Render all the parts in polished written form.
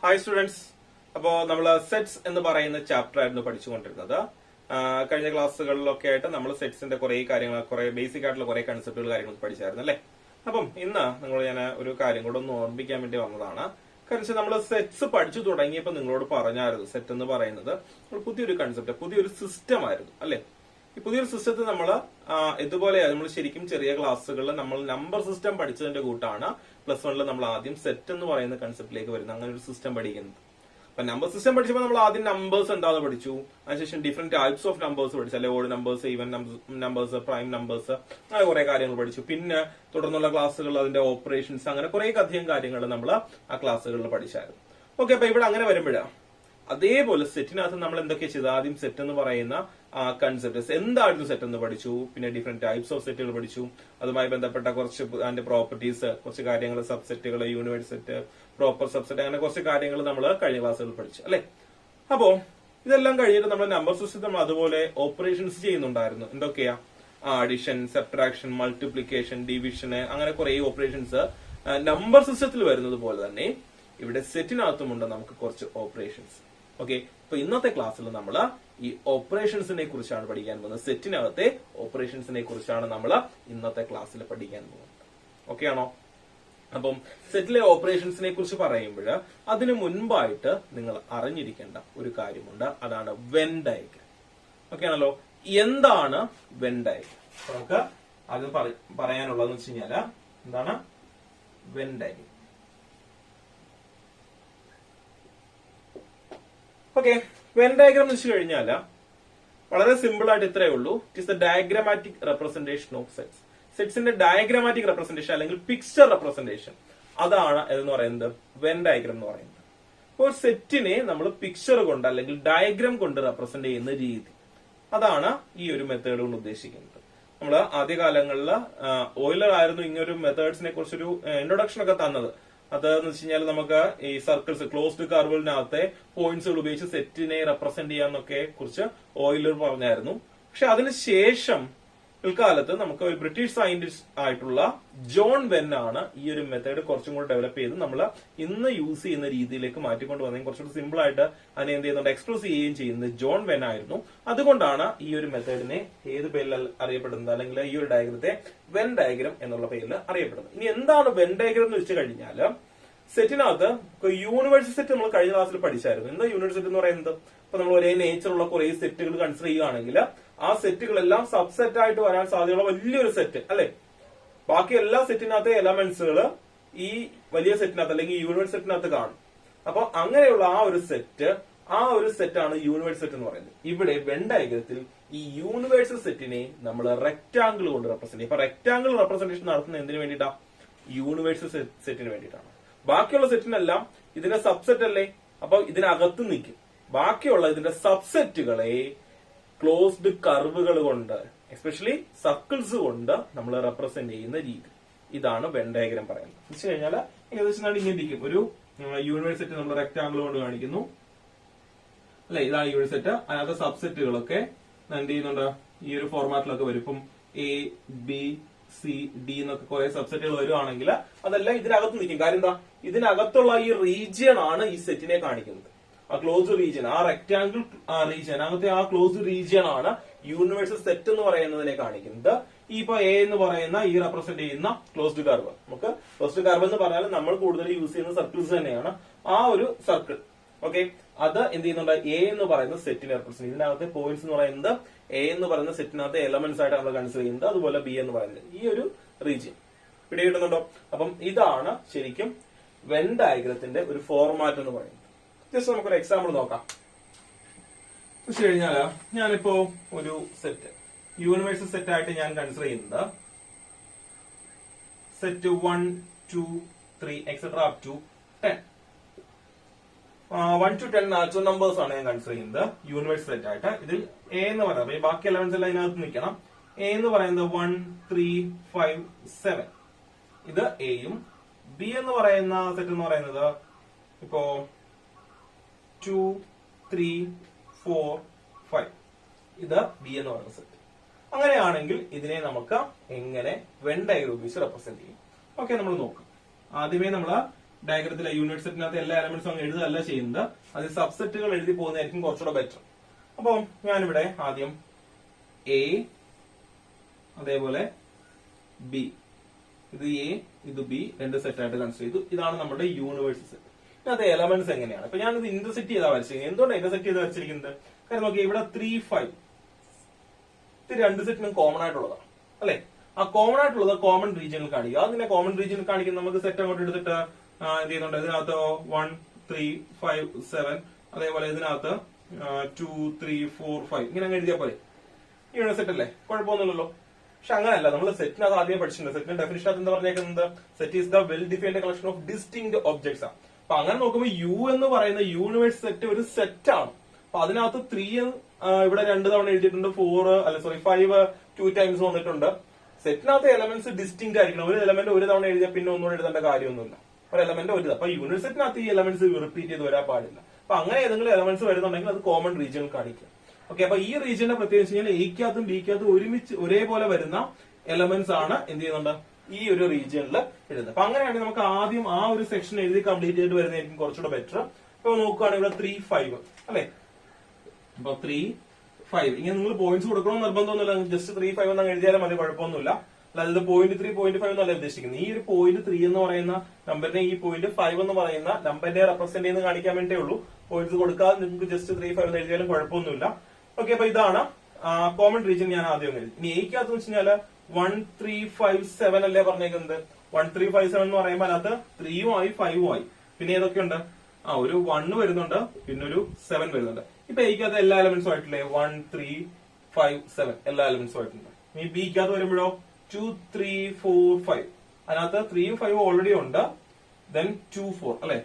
Hi students. അപ്പോൾ നമ്മൾ sets എന്ന് പറയുന്ന ചാപ്റ്റർ ആയിരുന്നു പഠിച്ചുകൊണ്ടിരുന്നത്. കഴിഞ്ഞ ക്ലാസ്സുകളിലൊക്കെ ആയിട്ട് നമ്മൾ സെറ്റ്സിന്റെ കുറെ കാര്യങ്ങൾ, കുറെ ബേസിക് ആയിട്ടുള്ള കുറെ കൺസെപ്റ്റുകൾ കാര്യങ്ങൾ പഠിച്ചായിരുന്നു അല്ലേ. അപ്പം ഇന്ന് നിങ്ങൾ ഞാൻ ഒരു കാര്യം കൂടെ ഒന്ന് ഓർമ്മിക്കാൻ വേണ്ടി വന്നതാണ്. കാരണം നമ്മൾ സെറ്റ്സ് പഠിച്ചു തുടങ്ങിയപ്പോൾ നിങ്ങളോട് പറഞ്ഞായിരുന്നു സെറ്റ് എന്ന് പറയുന്നത് പുതിയൊരു കൺസെപ്റ്റ്, പുതിയൊരു സിസ്റ്റം ആയിരുന്നു അല്ലെ. ഈ പുതിയൊരു സിസ്റ്റത്തിൽ നമ്മൾ ഇതുപോലെ നമ്മൾ ശരിക്കും ചെറിയ ക്ലാസ്സുകളിൽ നമ്മൾ നമ്പർ സിസ്റ്റം പഠിച്ചതിന്റെ കൂട്ടാണ് പ്ലസ് വണ്ണിൽ നമ്മൾ ആദ്യം സെറ്റ് എന്ന് പറയുന്ന കൺസെപ്റ്റിലേക്ക് വരുന്നത്, അങ്ങനെ ഒരു സിസ്റ്റം പഠിക്കുന്നത്. അപ്പൊ നമ്പർ സിസ്റ്റം പഠിച്ചപ്പോൾ നമ്മൾ ആദ്യം നമ്പേഴ്സ് എന്താണെന്ന് പഠിച്ചു, അതിനുശേഷം ഡിഫറെന്റ് ടൈപ്സ് ഓഫ് നമ്പേഴ്സ് പഠിച്ചു അല്ലെ, odd numbers, even numbers, prime numbers, അങ്ങനെ കുറെ കാര്യങ്ങൾ പഠിച്ചു. പിന്നെ തുടർന്നുള്ള ക്ലാസ്സുകളിൽ അതിന്റെ ഓപ്പറേഷൻസ്, അങ്ങനെ കുറെ അധികം കാര്യങ്ങൾ നമ്മൾ ആ ക്ലാസ്സുകളിൽ പഠിച്ചായിരുന്നു. ഓക്കെ, അപ്പൊ ഇവിടെ അങ്ങനെ വരുമ്പോഴാണ് അതേപോലെ സെറ്റിനകത്ത് നമ്മൾ എന്തൊക്കെയാ ചെയ്തത്, ആദ്യം സെറ്റ് എന്ന് പറയുന്ന കൺസെപ്റ്റ് എന്തായിരുന്നു സെറ്റ് എന്ന് പഠിച്ചു. പിന്നെ ഡിഫറെന്റ് ടൈപ്സ് ഓഫ് സെറ്റുകൾ പഠിച്ചു, അതുമായി ബന്ധപ്പെട്ട കുറച്ച് അതിന്റെ പ്രോപ്പർട്ടീസ്, കുറച്ച് കാര്യങ്ങൾ, സബ്സെറ്റുകൾ, യൂണിവേഴ്സ് സെറ്റ്, പ്രോപ്പർ സബ്സെറ്റ്, അങ്ങനെ കുറച്ച് കാര്യങ്ങൾ നമ്മൾ കഴിഞ്ഞ ക്ലാസ്സുകളിൽ പഠിച്ചു അല്ലെ. അപ്പോ ഇതെല്ലാം കഴിഞ്ഞിട്ട് നമ്മൾ നമ്പർ സിസ്റ്റം നമ്മൾ അതുപോലെ ഓപ്പറേഷൻസ് ചെയ്യുന്നുണ്ടായിരുന്നു. എന്തൊക്കെയാ, അഡിഷൻ, സബ്ട്രാക്ഷൻ, മൾട്ടിപ്ലിക്കേഷൻ, ഡിവിഷന്, അങ്ങനെ കുറെ ഓപ്പറേഷൻസ് നമ്പർ സിസ്റ്റത്തിൽ വരുന്നത് പോലെ തന്നെ ഇവിടെ സെറ്റിനകത്തുമുണ്ട് നമുക്ക് കുറച്ച് ഓപ്പറേഷൻസ്. ഓക്കെ, ഇപ്പൊ ഇന്നത്തെ ക്ലാസ്സിൽ നമ്മൾ ഈ ഓപ്പറേഷൻസിനെ കുറിച്ചാണ് പഠിക്കാൻ പോകുന്നത്. സെറ്റിനകത്തെ ഓപ്പറേഷൻസിനെ കുറിച്ചാണ് നമ്മൾ ഇന്നത്തെ ക്ലാസ്സിൽ പഠിക്കാൻ പോകുന്നത്. ഓക്കെ ആണോ? അപ്പം സെറ്റിലെ ഓപ്പറേഷൻസിനെ കുറിച്ച് പറയുമ്പോൾ അതിനു മുൻപായിട്ട് നിങ്ങൾ അറിഞ്ഞിരിക്കേണ്ട ഒരു കാര്യമുണ്ട്, അതാണ് വെൻ ഡയഗ്രം. ഓക്കെ ആണല്ലോ? എന്താണ് വെൻ ഡയഗ്രം? നമുക്ക് അത് പറയാനുള്ളതെന്ന് വെച്ച് കഴിഞ്ഞാല് എന്താണ് Venn diagram. Okay, Venn diagram എന്ന് വെച്ച് കഴിഞ്ഞാൽ വളരെ സിമ്പിൾ ആയിട്ട് ഇത്രയേ ഉള്ളൂ. It is the diagrammatic representation of sets. സെറ്റ്സിന്റെ ഡയഗ്രമാറ്റിക് റെപ്രസെന്റേഷൻ അല്ലെങ്കിൽ പിക്ചർ റെപ്രസെന്റേഷൻ, അതാണ് എന്ന് പറയുന്നത് വെൻ ഡയഗ്രം എന്ന് പറയുന്നത്. ഒരു സെറ്റിനെ നമ്മൾ പിക്ചർ കൊണ്ട് അല്ലെങ്കിൽ ഡയഗ്രം കൊണ്ട് റെപ്രസെന്റ് ചെയ്യുന്ന രീതി, അതാണ് ഈ ഒരു മെത്തേഡ് കൊണ്ട് ഉദ്ദേശിക്കുന്നത്. നമ്മൾ ആദ്യകാലങ്ങളിൽ ഓയിലർ ആയിരുന്നു ഇങ്ങനൊരു മെത്തേഡ്സിനെ കുറിച്ചൊരു ഇൻട്രൊഡക്ഷൻ ഒക്കെ തന്നത്. അതെന്ന് വെച്ച് കഴിഞ്ഞാൽ നമുക്ക് ഈ സർക്കിൾസ്, ക്ലോസ്ഡ് കർവിനകത്തെ പോയിന്റ്സുകൾ ഉപയോഗിച്ച് സെറ്റിനെ റെപ്രസെന്റ് ചെയ്യാന്നൊക്കെ കുറിച്ച് ഓയിലർ പറഞ്ഞായിരുന്നു. പക്ഷെ അതിനുശേഷം പിൽക്കാലത്ത് നമുക്ക് ഒരു ബ്രിട്ടീഷ് സയന്റിസ്റ്റ് ആയിട്ടുള്ള ജോൺ വെൻ ആണ് ഈ ഒരു മെത്തേഡ് കുറച്ചും കൂടി ഡെവലപ്പ് ചെയ്ത് നമ്മൾ ഇന്ന് യൂസ് ചെയ്യുന്ന രീതിയിലേക്ക് മാറ്റിക്കൊണ്ട് വന്നതും കുറച്ചുകൂടി സിമ്പിൾ ആയിട്ട് അതിനെ എന്ത് ചെയ്യുന്നുണ്ട്, എക്സ്പ്രസ് ചെയ്യുകയും ചെയ്യുന്നത് ജോൺ വെൻ ആയിരുന്നു. അതുകൊണ്ടാണ് ഈ ഒരു മെത്തേഡിനെ ഏത് പേരിൽ അറിയപ്പെടുന്നത്, അല്ലെങ്കിൽ ഈ ഒരു ഡയഗ്രത്തെ വെൻ ഡയഗ്രം എന്നുള്ള പേരിൽ അറിയപ്പെടുന്നത്. ഇനി എന്താണ് വെൻ ഡയഗ്രം എന്ന് വെച്ച് കഴിഞ്ഞാൽ സെറ്റിനകത്ത് യൂണിവേഴ്സ് സെറ്റ് നമ്മൾ കഴിഞ്ഞ ക്ലാസ്സിൽ പഠിച്ചായിരുന്നു. എന്താ യൂണിവേഴ്സ് സെറ്റ് എന്ന് പറയുന്നത്? ഇപ്പൊ നമ്മൾ ഒരേ നേച്ചറുള്ള കുറെ സെറ്റുകൾ കൺസിഡർ ചെയ്യുകയാണെങ്കിൽ ആ സെറ്റുകളെല്ലാം സബ്സെറ്റ് ആയിട്ട് വരാൻ സാധ്യതയുള്ള വലിയൊരു സെറ്റ് അല്ലെ. ബാക്കി എല്ലാ സെറ്റിനകത്തെ എലമെന്റ്സുകൾ ഈ വലിയ സെറ്റിനകത്ത് അല്ലെങ്കിൽ യൂണിവേഴ്സ് സെറ്റിനകത്ത് കാണും. അപ്പൊ അങ്ങനെയുള്ള ആ ഒരു സെറ്റാണ് യൂണിവേഴ്സ് സെറ്റ് എന്ന് പറയുന്നത്. ഇവിടെ വെൻ ഡയഗ്രത്തിൽ ഈ യൂണിവേഴ്സൽ സെറ്റിനെ നമ്മൾ റെക്ടാംഗിൾ കൊണ്ട് റെപ്രസെന്റ് ചെയ്യും. അപ്പൊ റെക്ടാംഗിൾ റെപ്രസെന്റേഷൻ നടത്തുന്നത് എന്തിനു വേണ്ടിയിട്ടാ? യൂണിവേഴ്സൽ സെറ്റിന് വേണ്ടിയിട്ടാണ്. ബാക്കിയുള്ള സെറ്റിനെല്ലാം ഇതിന്റെ സബ്സെറ്റ് അല്ലേ, അപ്പൊ ഇതിനകത്ത് നിൽക്കും. ബാക്കിയുള്ള ഇതിന്റെ സബ്സെറ്റുകളെ ക്ലോസ്ഡ് കർവുകൾ കൊണ്ട്, എസ്പെഷ്യലി സർക്കിൾസ് കൊണ്ട് നമ്മൾ റെപ്രസെന്റ് ചെയ്യുന്ന രീതി, ഇതാണ് വെൻ ഡയഗ്രം പറയുന്നത്. എന്ന് വെച്ച് കഴിഞ്ഞാൽ ഏകദേശം ഇങ്ങനെ ഇരിക്കും. ഒരു യൂണിവേഴ്സ് സെറ്റ് നമ്മൾ റെക്ടാംഗിൾ കൊണ്ട് കാണിക്കുന്നു അല്ലെ, ഇതാണ് യൂണിവേഴ്സ് സെറ്റ്. അതിനകത്ത് സബ്സെറ്റുകളൊക്കെ എന്ത് ചെയ്യുന്നുണ്ട്, ഈ ഒരു ഫോർമാറ്റിലൊക്കെ വരും. ഇപ്പം എ, ബി, സി, ഡി എന്നൊക്കെ കുറെ സബ്സെറ്റുകൾ വരുവാണെങ്കിൽ അതെല്ലാം ഇതിനകത്ത് നിൽക്കും. കാര്യം എന്താ, ഇതിനകത്തുള്ള ഈ റീജിയൻ ആണ് ഈ സെറ്റിനെ കാണിക്കുന്നത്. ആ ക്ലോസ്ഡ് റീജിയൻ, ആ റെക്ടാംഗിൾ റീജിയൻ, അങ്ങനത്തെ ആ ക്ലോസ്ഡ് റീജിയൻ ആണ് യൂണിവേഴ്സൽ സെറ്റ് എന്ന് പറയുന്നതിനെ കാണിക്കുന്നത്. ഈ ഇപ്പൊ എ എന്ന് പറയുന്ന ഈ റെപ്രസെന്റ് ചെയ്യുന്ന ക്ലോസ്ഡ് കർവ്, നമുക്ക് ക്ലോസ്ഡ് കർവ് എന്ന് പറഞ്ഞാൽ നമ്മൾ കൂടുതൽ യൂസ് ചെയ്യുന്ന സർക്കിൾസ് തന്നെയാണ്. ആ ഒരു സർക്കിൾ, ഓക്കെ, അത് എന്ത് ചെയ്യുന്നുണ്ട്, എ എന്ന് പറയുന്ന സെറ്റിനെ റെപ്രസെന്റ്. ഇതിനകത്തെ പോയിന്റ്സ് എന്ന് പറയുന്നത് എ എന്ന് പറയുന്ന സെറ്റിനകത്തെ എലമെന്റ്സ് ആയിട്ട് നമ്മൾ കൺസിഡർ ചെയ്യുന്നത്. അതുപോലെ ബി എന്ന് പറയുന്നത് ഈ ഒരു റീജിയൻ പിടി കിട്ടുന്നുണ്ടോ? അപ്പം ഇതാണ് ശരിക്കും വെൻ ഡയഗ്രത്തിന്റെ ഒരു ഫോർമാറ്റ് എന്ന് പറയുന്നത്. ജസ്റ്റ് നമുക്കൊരു എക്സാമ്പിൾ നോക്കാം. വെച്ച് കഴിഞ്ഞാല് ഞാനിപ്പോ ഒരു സെറ്റ് യൂണിവേഴ്സൽ സെറ്റ് ആയിട്ട് ഞാൻ കൺസിഡർ ചെയ്യുന്നത് set 1, 2, 3 etcetera up to 10. 1 to 10 natural numbers ആണ് ഞാൻ കൺസിഡർ ചെയ്യുന്നത് യൂണിവേഴ്സ് സെറ്റ് ആയിട്ട്. ഇതിൽ എ എന്ന് പറയുന്നത്, ബാക്കി എലമെന്റ്സ് എല്ലാം ഇതിനകത്ത് നിൽക്കണം. എ എന്ന് പറയുന്നത് 1, 3, 5, 7 ഇത് എയും. ബി എന്ന് പറയുന്ന സെറ്റ് എന്ന് പറയുന്നത് ഇപ്പോ 2, 3, 4, 5 ഇത് ബി എന്ന് പറയുന്ന സെറ്റ്. അങ്ങനെയാണെങ്കിൽ ഇതിനെ നമുക്ക് എങ്ങനെ വെൻ ഡയഗ്രം ഉപയോഗിച്ച് റെപ്രസെന്റ് ചെയ്യും? ഓക്കെ, നമ്മൾ നോക്കാം. ആദ്യമേ നമ്മൾ ഡയഗ്രത്തിലെ യൂണിറ്റ് സെറ്റിനകത്ത് എല്ലാ എലമെന്റ്സും അങ്ങ് എഴുതല്ല ചെയ്യുന്നത്, അത് സബ്സെറ്റുകൾ എഴുതി പോകുന്നതായിരിക്കും കുറച്ചുകൂടെ ബെറ്റർ. അപ്പൊ ഞാനിവിടെ ആദ്യം എ, അതേപോലെ ബി, ഇത് എ ഇത് ബി, രണ്ട് സെറ്റ് ആയിട്ട് കൺസിഡർ ചെയ്തു. ഇതാണ് നമ്മുടെ യൂണിവേഴ്സ് സെറ്റ്. അത് എലമെന്റ്സ് എങ്ങനെയാണ്? അപ്പൊ ഞാനിത് ഇന്റർസെറ്റ് ചെയ്താ വരച്ചിരിക്കുന്നത്. എന്തുകൊണ്ടാണ് ഇന്റർസെറ്റ് ചെയ്ത് വരച്ചിരിക്കുന്നത്? കാരണം നോക്കി, ഇവിടെ 3, 5 ഇത് രണ്ട് സെറ്റിനും കോമൺ ആയിട്ടുള്ളതാണ് അല്ലെ. ആ കോമൺ ആയിട്ടുള്ളത് കോമൺ റീജിയനിൽ കാണിക്കുക. അതിനെ കോമൺ റീജിയനിൽ കാണിക്കുന്ന നമുക്ക് സെറ്റ് അങ്ങോട്ട് എടുത്തിട്ട് എന്ത് ചെയ്യുന്നുണ്ട്, ഇതിനകത്ത് 1, 3, 5, 7, അതേപോലെ ഇതിനകത്ത് 2, 3, 4, 5 ഇങ്ങനെ അങ്ങ് എഴുതിയാൽ പോലെ ഈ സെറ്റ് അല്ലേ, കുഴപ്പമൊന്നുമില്ലല്ലോ. പക്ഷെ അങ്ങനെയല്ല, നമ്മൾ സെറ്റിനകത്ത് ആദ്യം പഠിച്ചിട്ടുണ്ട്. സെറ്റിന്റെ ഡെഫിനിഷൻ എന്താ പറഞ്ഞേക്കുന്നത്? Set is the well defined collection of distinct objects ആണ്. അപ്പൊ അങ്ങനെ നോക്കുമ്പോൾ യു എന്ന് പറയുന്ന യൂണിവേഴ്സ് സെറ്റ് ഒരു സെറ്റ് ആണ്. അപ്പൊ അതിനകത്ത് 3 ഇവിടെ 2 തവണ എഴുതിയിട്ടുണ്ട്, 5 2 ടൈംസ് വന്നിട്ടുണ്ട്. സെറ്റിനകത്ത് എലമെന്റ്സ് ഡിസ്റ്റിങ്ക്ട് ആയിരിക്കണം. ഒരു എലമെന്റ് ഒരു തവണ എഴുതിയാൽ പിന്നെ ഒന്നുകൂടെ എഴുതേണ്ട കാര്യമൊന്നുമില്ല. ഒരു എലമെന്റ് ഒരു, അപ്പൊ യൂണിറ്റ് സെറ്റിനകത്ത് ഈ എലമെന്റ്സ് റിപ്പീറ്റ് ചെയ്ത് വരാൻ പാടില്ല. അപ്പൊ അങ്ങനെ ഏതെങ്കിലും എലമെന്റ്സ് വരുന്നുണ്ടെങ്കിൽ അത് കോമൺ റീജിയനിൽ കാണിക്കുക. ഓക്കെ, അപ്പൊ ഈ റീജിയന്റെ പ്രത്യേകിച്ച് കഴിഞ്ഞാൽ എയ്ക്കകത്തും ബിക്കകത്തും ഒരുമിച്ച് ഒരേപോലെ വരുന്ന എലമെന്റ്സ് ആണ് എന്ത് ചെയ്യുന്നുണ്ട്, ഈ ഒരു റീജിയനിൽ എഴുതുന്നത്. അപ്പൊ അങ്ങനെയാണെങ്കിൽ നമുക്ക് ആദ്യം ആ ഒരു സെക്ഷൻ എഴുതി കംപ്ലീറ്റ് ചെയ്തിട്ട് വരുന്നതായിരിക്കും കുറച്ചുകൂടെ ബെറ്റർ. അപ്പൊ നോക്കുകയാണെങ്കിൽ ഇവിടെ 3, 5 അല്ലെ. അപ്പൊ 3, 5 ഇങ്ങനെ നിങ്ങൾ പോയിന്റ്സ് കൊടുക്കണമെന്ന് നിർബന്ധമൊന്നുമില്ല. ജസ്റ്റ് 3, 5 എന്ന് എഴുതിയാലും മതി, കുഴപ്പമൊന്നുമില്ല. അതായത് 0.3, 0.5 എന്നല്ല ഉദ്ദേശിക്കുന്നത്. ഈ ഒരു 0.3 എന്ന് പറയുന്ന നമ്പറിനെ ഈ 0.5 എന്ന് പറയുന്ന നമ്പറിനെ റെപ്രസെന്റ് ചെയ്ത് കാണിക്കാൻ വേണ്ടേ ഉള്ളൂ. പോയിന്റ്സ് കൊടുക്കാതെ നിങ്ങൾക്ക് ജസ്റ്റ് 3, 5 എന്ന് എഴുതിയാലും കുഴപ്പമൊന്നുമില്ല. ഓക്കെ, അപ്പൊ ഇതാണ് കോമൺ റീജിയൻ. ഞാൻ ആദ്യം എഴുതി. ഇനി എയ്ക്കകത്ത് വെച്ച് കഴിഞ്ഞാൽ 1, 3, 5, 7 അല്ലേ പറഞ്ഞേക്കുന്നത്. 1, 3, 5, 7 എന്ന് പറയുമ്പോൾ അതിനകത്ത് 3 ആയി 5 ആയി. പിന്നെ ഏതൊക്കെയുണ്ട്? ഒരു 1 വരുന്നുണ്ട്, പിന്നെ ഒരു 7 വരുന്നുണ്ട്. ഇപ്പൊ എയ്ക്കകത്ത് എല്ലാ എലമെന്റ്സും ആയിട്ടില്ലേ? 1, 3, 5, 7 എല്ലാ എലമെന്റ്സും ആയിട്ടുണ്ട്. ഇനി ബിക്കകത്ത് വരുമ്പോഴോ 2, 3, 4, 5 അതിനകത്ത് 3ഉം 5ഉം ഓൾറെഡി ഉണ്ട്. ദെൻ 2, 4 അല്ലെ,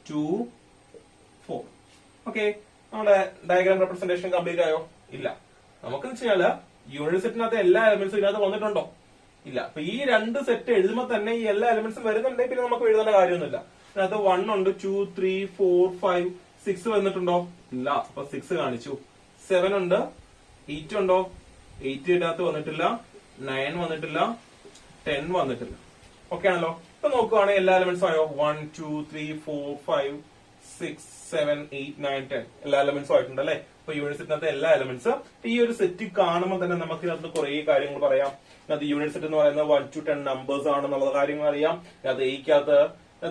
2, 4. ഓക്കെ, നമ്മുടെ ഡയഗ്രാം റെപ്രസെന്റേഷൻ കംപ്ലീറ്റ് ആയോ? ഇല്ല. നമുക്ക് വെച്ചാല് യൂണിറ്റ് സെറ്റിനകത്ത് എല്ലാ എലമെന്റ്സും ഇതിനകത്ത് വന്നിട്ടുണ്ടോ? ഇല്ല. അപ്പൊ ഈ രണ്ട് സെറ്റ് എഴുതുമ്പോൾ തന്നെ ഈ എല്ലാ എലമെന്റ്സും വരുന്നുണ്ടെങ്കിൽ പിന്നെ നമുക്ക് എഴുതേണ്ട കാര്യമൊന്നുമില്ല. ഇതിനകത്ത് 1 ഉണ്ട്, 2, 3, 4, 5, 6 വന്നിട്ടുണ്ടോ? ഇല്ല. അപ്പൊ 6 കാണിച്ചു. 7 ഉണ്ട്, 8 ഉണ്ടോ? 8 ഇതിനകത്ത് വന്നിട്ടില്ല, 9 വന്നിട്ടില്ല, 10 വന്നിട്ടില്ല. ഓക്കെ ആണല്ലോ. ഇപ്പൊ നോക്കുവാണെങ്കിൽ എല്ലാ എലമെന്റ്സും ആയോ? 1, 2, 3, 4, 5, 6, 7, 8, 9, 10 എല്ലാ എലമെന്റ്സും ആയിട്ടുണ്ട് അല്ലെ. അപ്പൊ യൂണിറ്റ് സെറ്റിനകത്ത് എല്ലാ എലമെന്റ്സ് ഈ ഒരു സെറ്റ് കാണുമ്പോൾ തന്നെ നമുക്ക് ഇതിനകത്ത് കുറെ കാര്യങ്ങൾ പറയാം. അത് യൂണിറ്റ് സെറ്റ് എന്ന് പറയുന്നത് 1 to 10 നമ്പേഴ്സ് ആണെന്നുള്ള കാര്യങ്ങൾ അറിയാം. അത് എയ്ക്കകത്ത്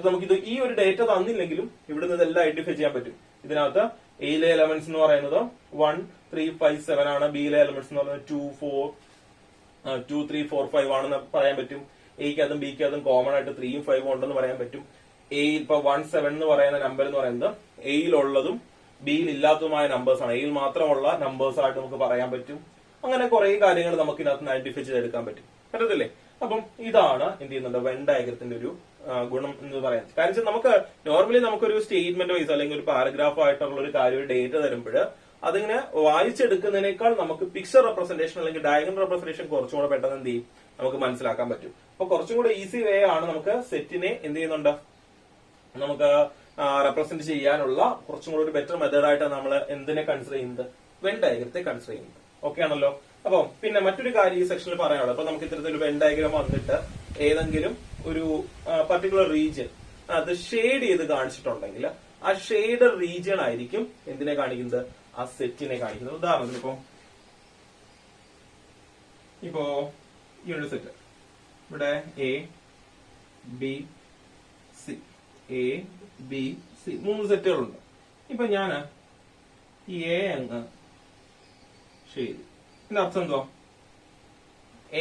നമുക്കിത് ഈ ഒരു ഡേറ്റ തന്നില്ലെങ്കിലും ഇവിടുന്ന് ഇതെല്ലാം ഐഡന്റിഫൈ ചെയ്യാൻ പറ്റും. ഇതിനകത്ത് എയിലെ എലമെന്റ്സ് എന്ന് പറയുന്നത് 1, 3, 5, 7 ആണ്. ബിയിലെ എലമെന്റ്സ് എന്ന് പറയുന്നത് 2, 3, 4, 5 ആണെന്ന് പറയാൻ പറ്റും. എയ്ക്കകത്തും ബിക്കകത്തും കോമൺ ആയിട്ട് 3ഉം 5ഉം ഉണ്ടെന്ന് പറയാൻ പറ്റും. എയിൽ ഇപ്പൊ 1, 7 എന്ന് പറയുന്ന നമ്പർ എന്ന് പറയുന്നത് എയിലുള്ളതും ബിയിൽ ഇല്ലാത്തതുമായ നമ്പേഴ്സ് ആണ്. എയിൽ മാത്രമുള്ള നമ്പേഴ്സ് ആയിട്ട് നമുക്ക് പറയാൻ പറ്റും. അങ്ങനെ കുറെ കാര്യങ്ങൾ നമുക്ക് ഇതിനകത്ത് ഐഡന്റിഫൈ ചെയ്തെടുക്കാൻ പറ്റത്തില്ലേ. അപ്പം ഇതാണ് എന്ത് ചെയ്യുന്നുണ്ട് വെൻ ഡയഗ്രത്തിന്റെ ഒരു ഗുണം എന്ന് പറയാൻ. കാരണം നമുക്ക് നോർമലി നമുക്കൊരു സ്റ്റേറ്റ്മെന്റ് വൈസ് അല്ലെങ്കിൽ ഒരു പാരഗ്രാഫ് ആയിട്ടുള്ള ഒരു കാര്യം ഒരു ഡേറ്റ തരുമ്പോൾ അതിങ്ങനെ വായിച്ചെടുക്കുന്നതിനേക്കാൾ നമുക്ക് പിക്ചർ റെപ്രസെന്റേഷൻ അല്ലെങ്കിൽ ഡയഗ്രം റെപ്രസെന്റേഷൻ കുറച്ചും കൂടെ പെട്ടെന്ന് എന്ത് ചെയ്യും നമുക്ക് മനസ്സിലാക്കാൻ പറ്റും. അപ്പൊ കുറച്ചും കൂടെ ഈസി വേ ആണ് നമുക്ക് സെറ്റിനെ എന്ത് ചെയ്യുന്നുണ്ട് നമുക്ക് റെപ്രസെന്റ് ചെയ്യാനുള്ള കുറച്ചും കൂടെ ഒരു ബെറ്റർ മെത്തേഡായിട്ടാണ് നമ്മൾ എന്തിനെ കൺസിഡർ ചെയ്യുന്നത്, വെൻ ഡയഗ്രത്തെ കൺസിഡർ ചെയ്യുന്നത്. ഓക്കെ ആണല്ലോ. അപ്പം പിന്നെ മറ്റൊരു കാര്യം ഈ സെക്ഷനിൽ പറയാനുള്ളത്, അപ്പൊ നമുക്ക് ഇത്തരത്തിലൊരു വെൻ ഡയഗ്രാം വന്നിട്ട് ഏതെങ്കിലും ഒരു പർട്ടിക്കുലർ റീജിയൻ അത് ഷെയ്ഡ് ചെയ്ത് കാണിച്ചിട്ടുണ്ടെങ്കിൽ ആ ഷെയ്ഡ് റീജിയൻ ആയിരിക്കും എന്തിനെ കാണിക്കുന്നത്, ആ സെറ്റിനെ കാണിക്കുന്നത്. ഉദാഹരണത്തിന് ഇപ്പോ യൂണിറ്റ് സെറ്റ് ഇവിടെ A B C, A B C 3 സെറ്റുകളുണ്ട്. ഇപ്പൊ ഞാൻ ഈ എ അങ്ങ് ഷെയ്ഡ്, ഇതിന്റെ അർത്ഥം എന്തോ,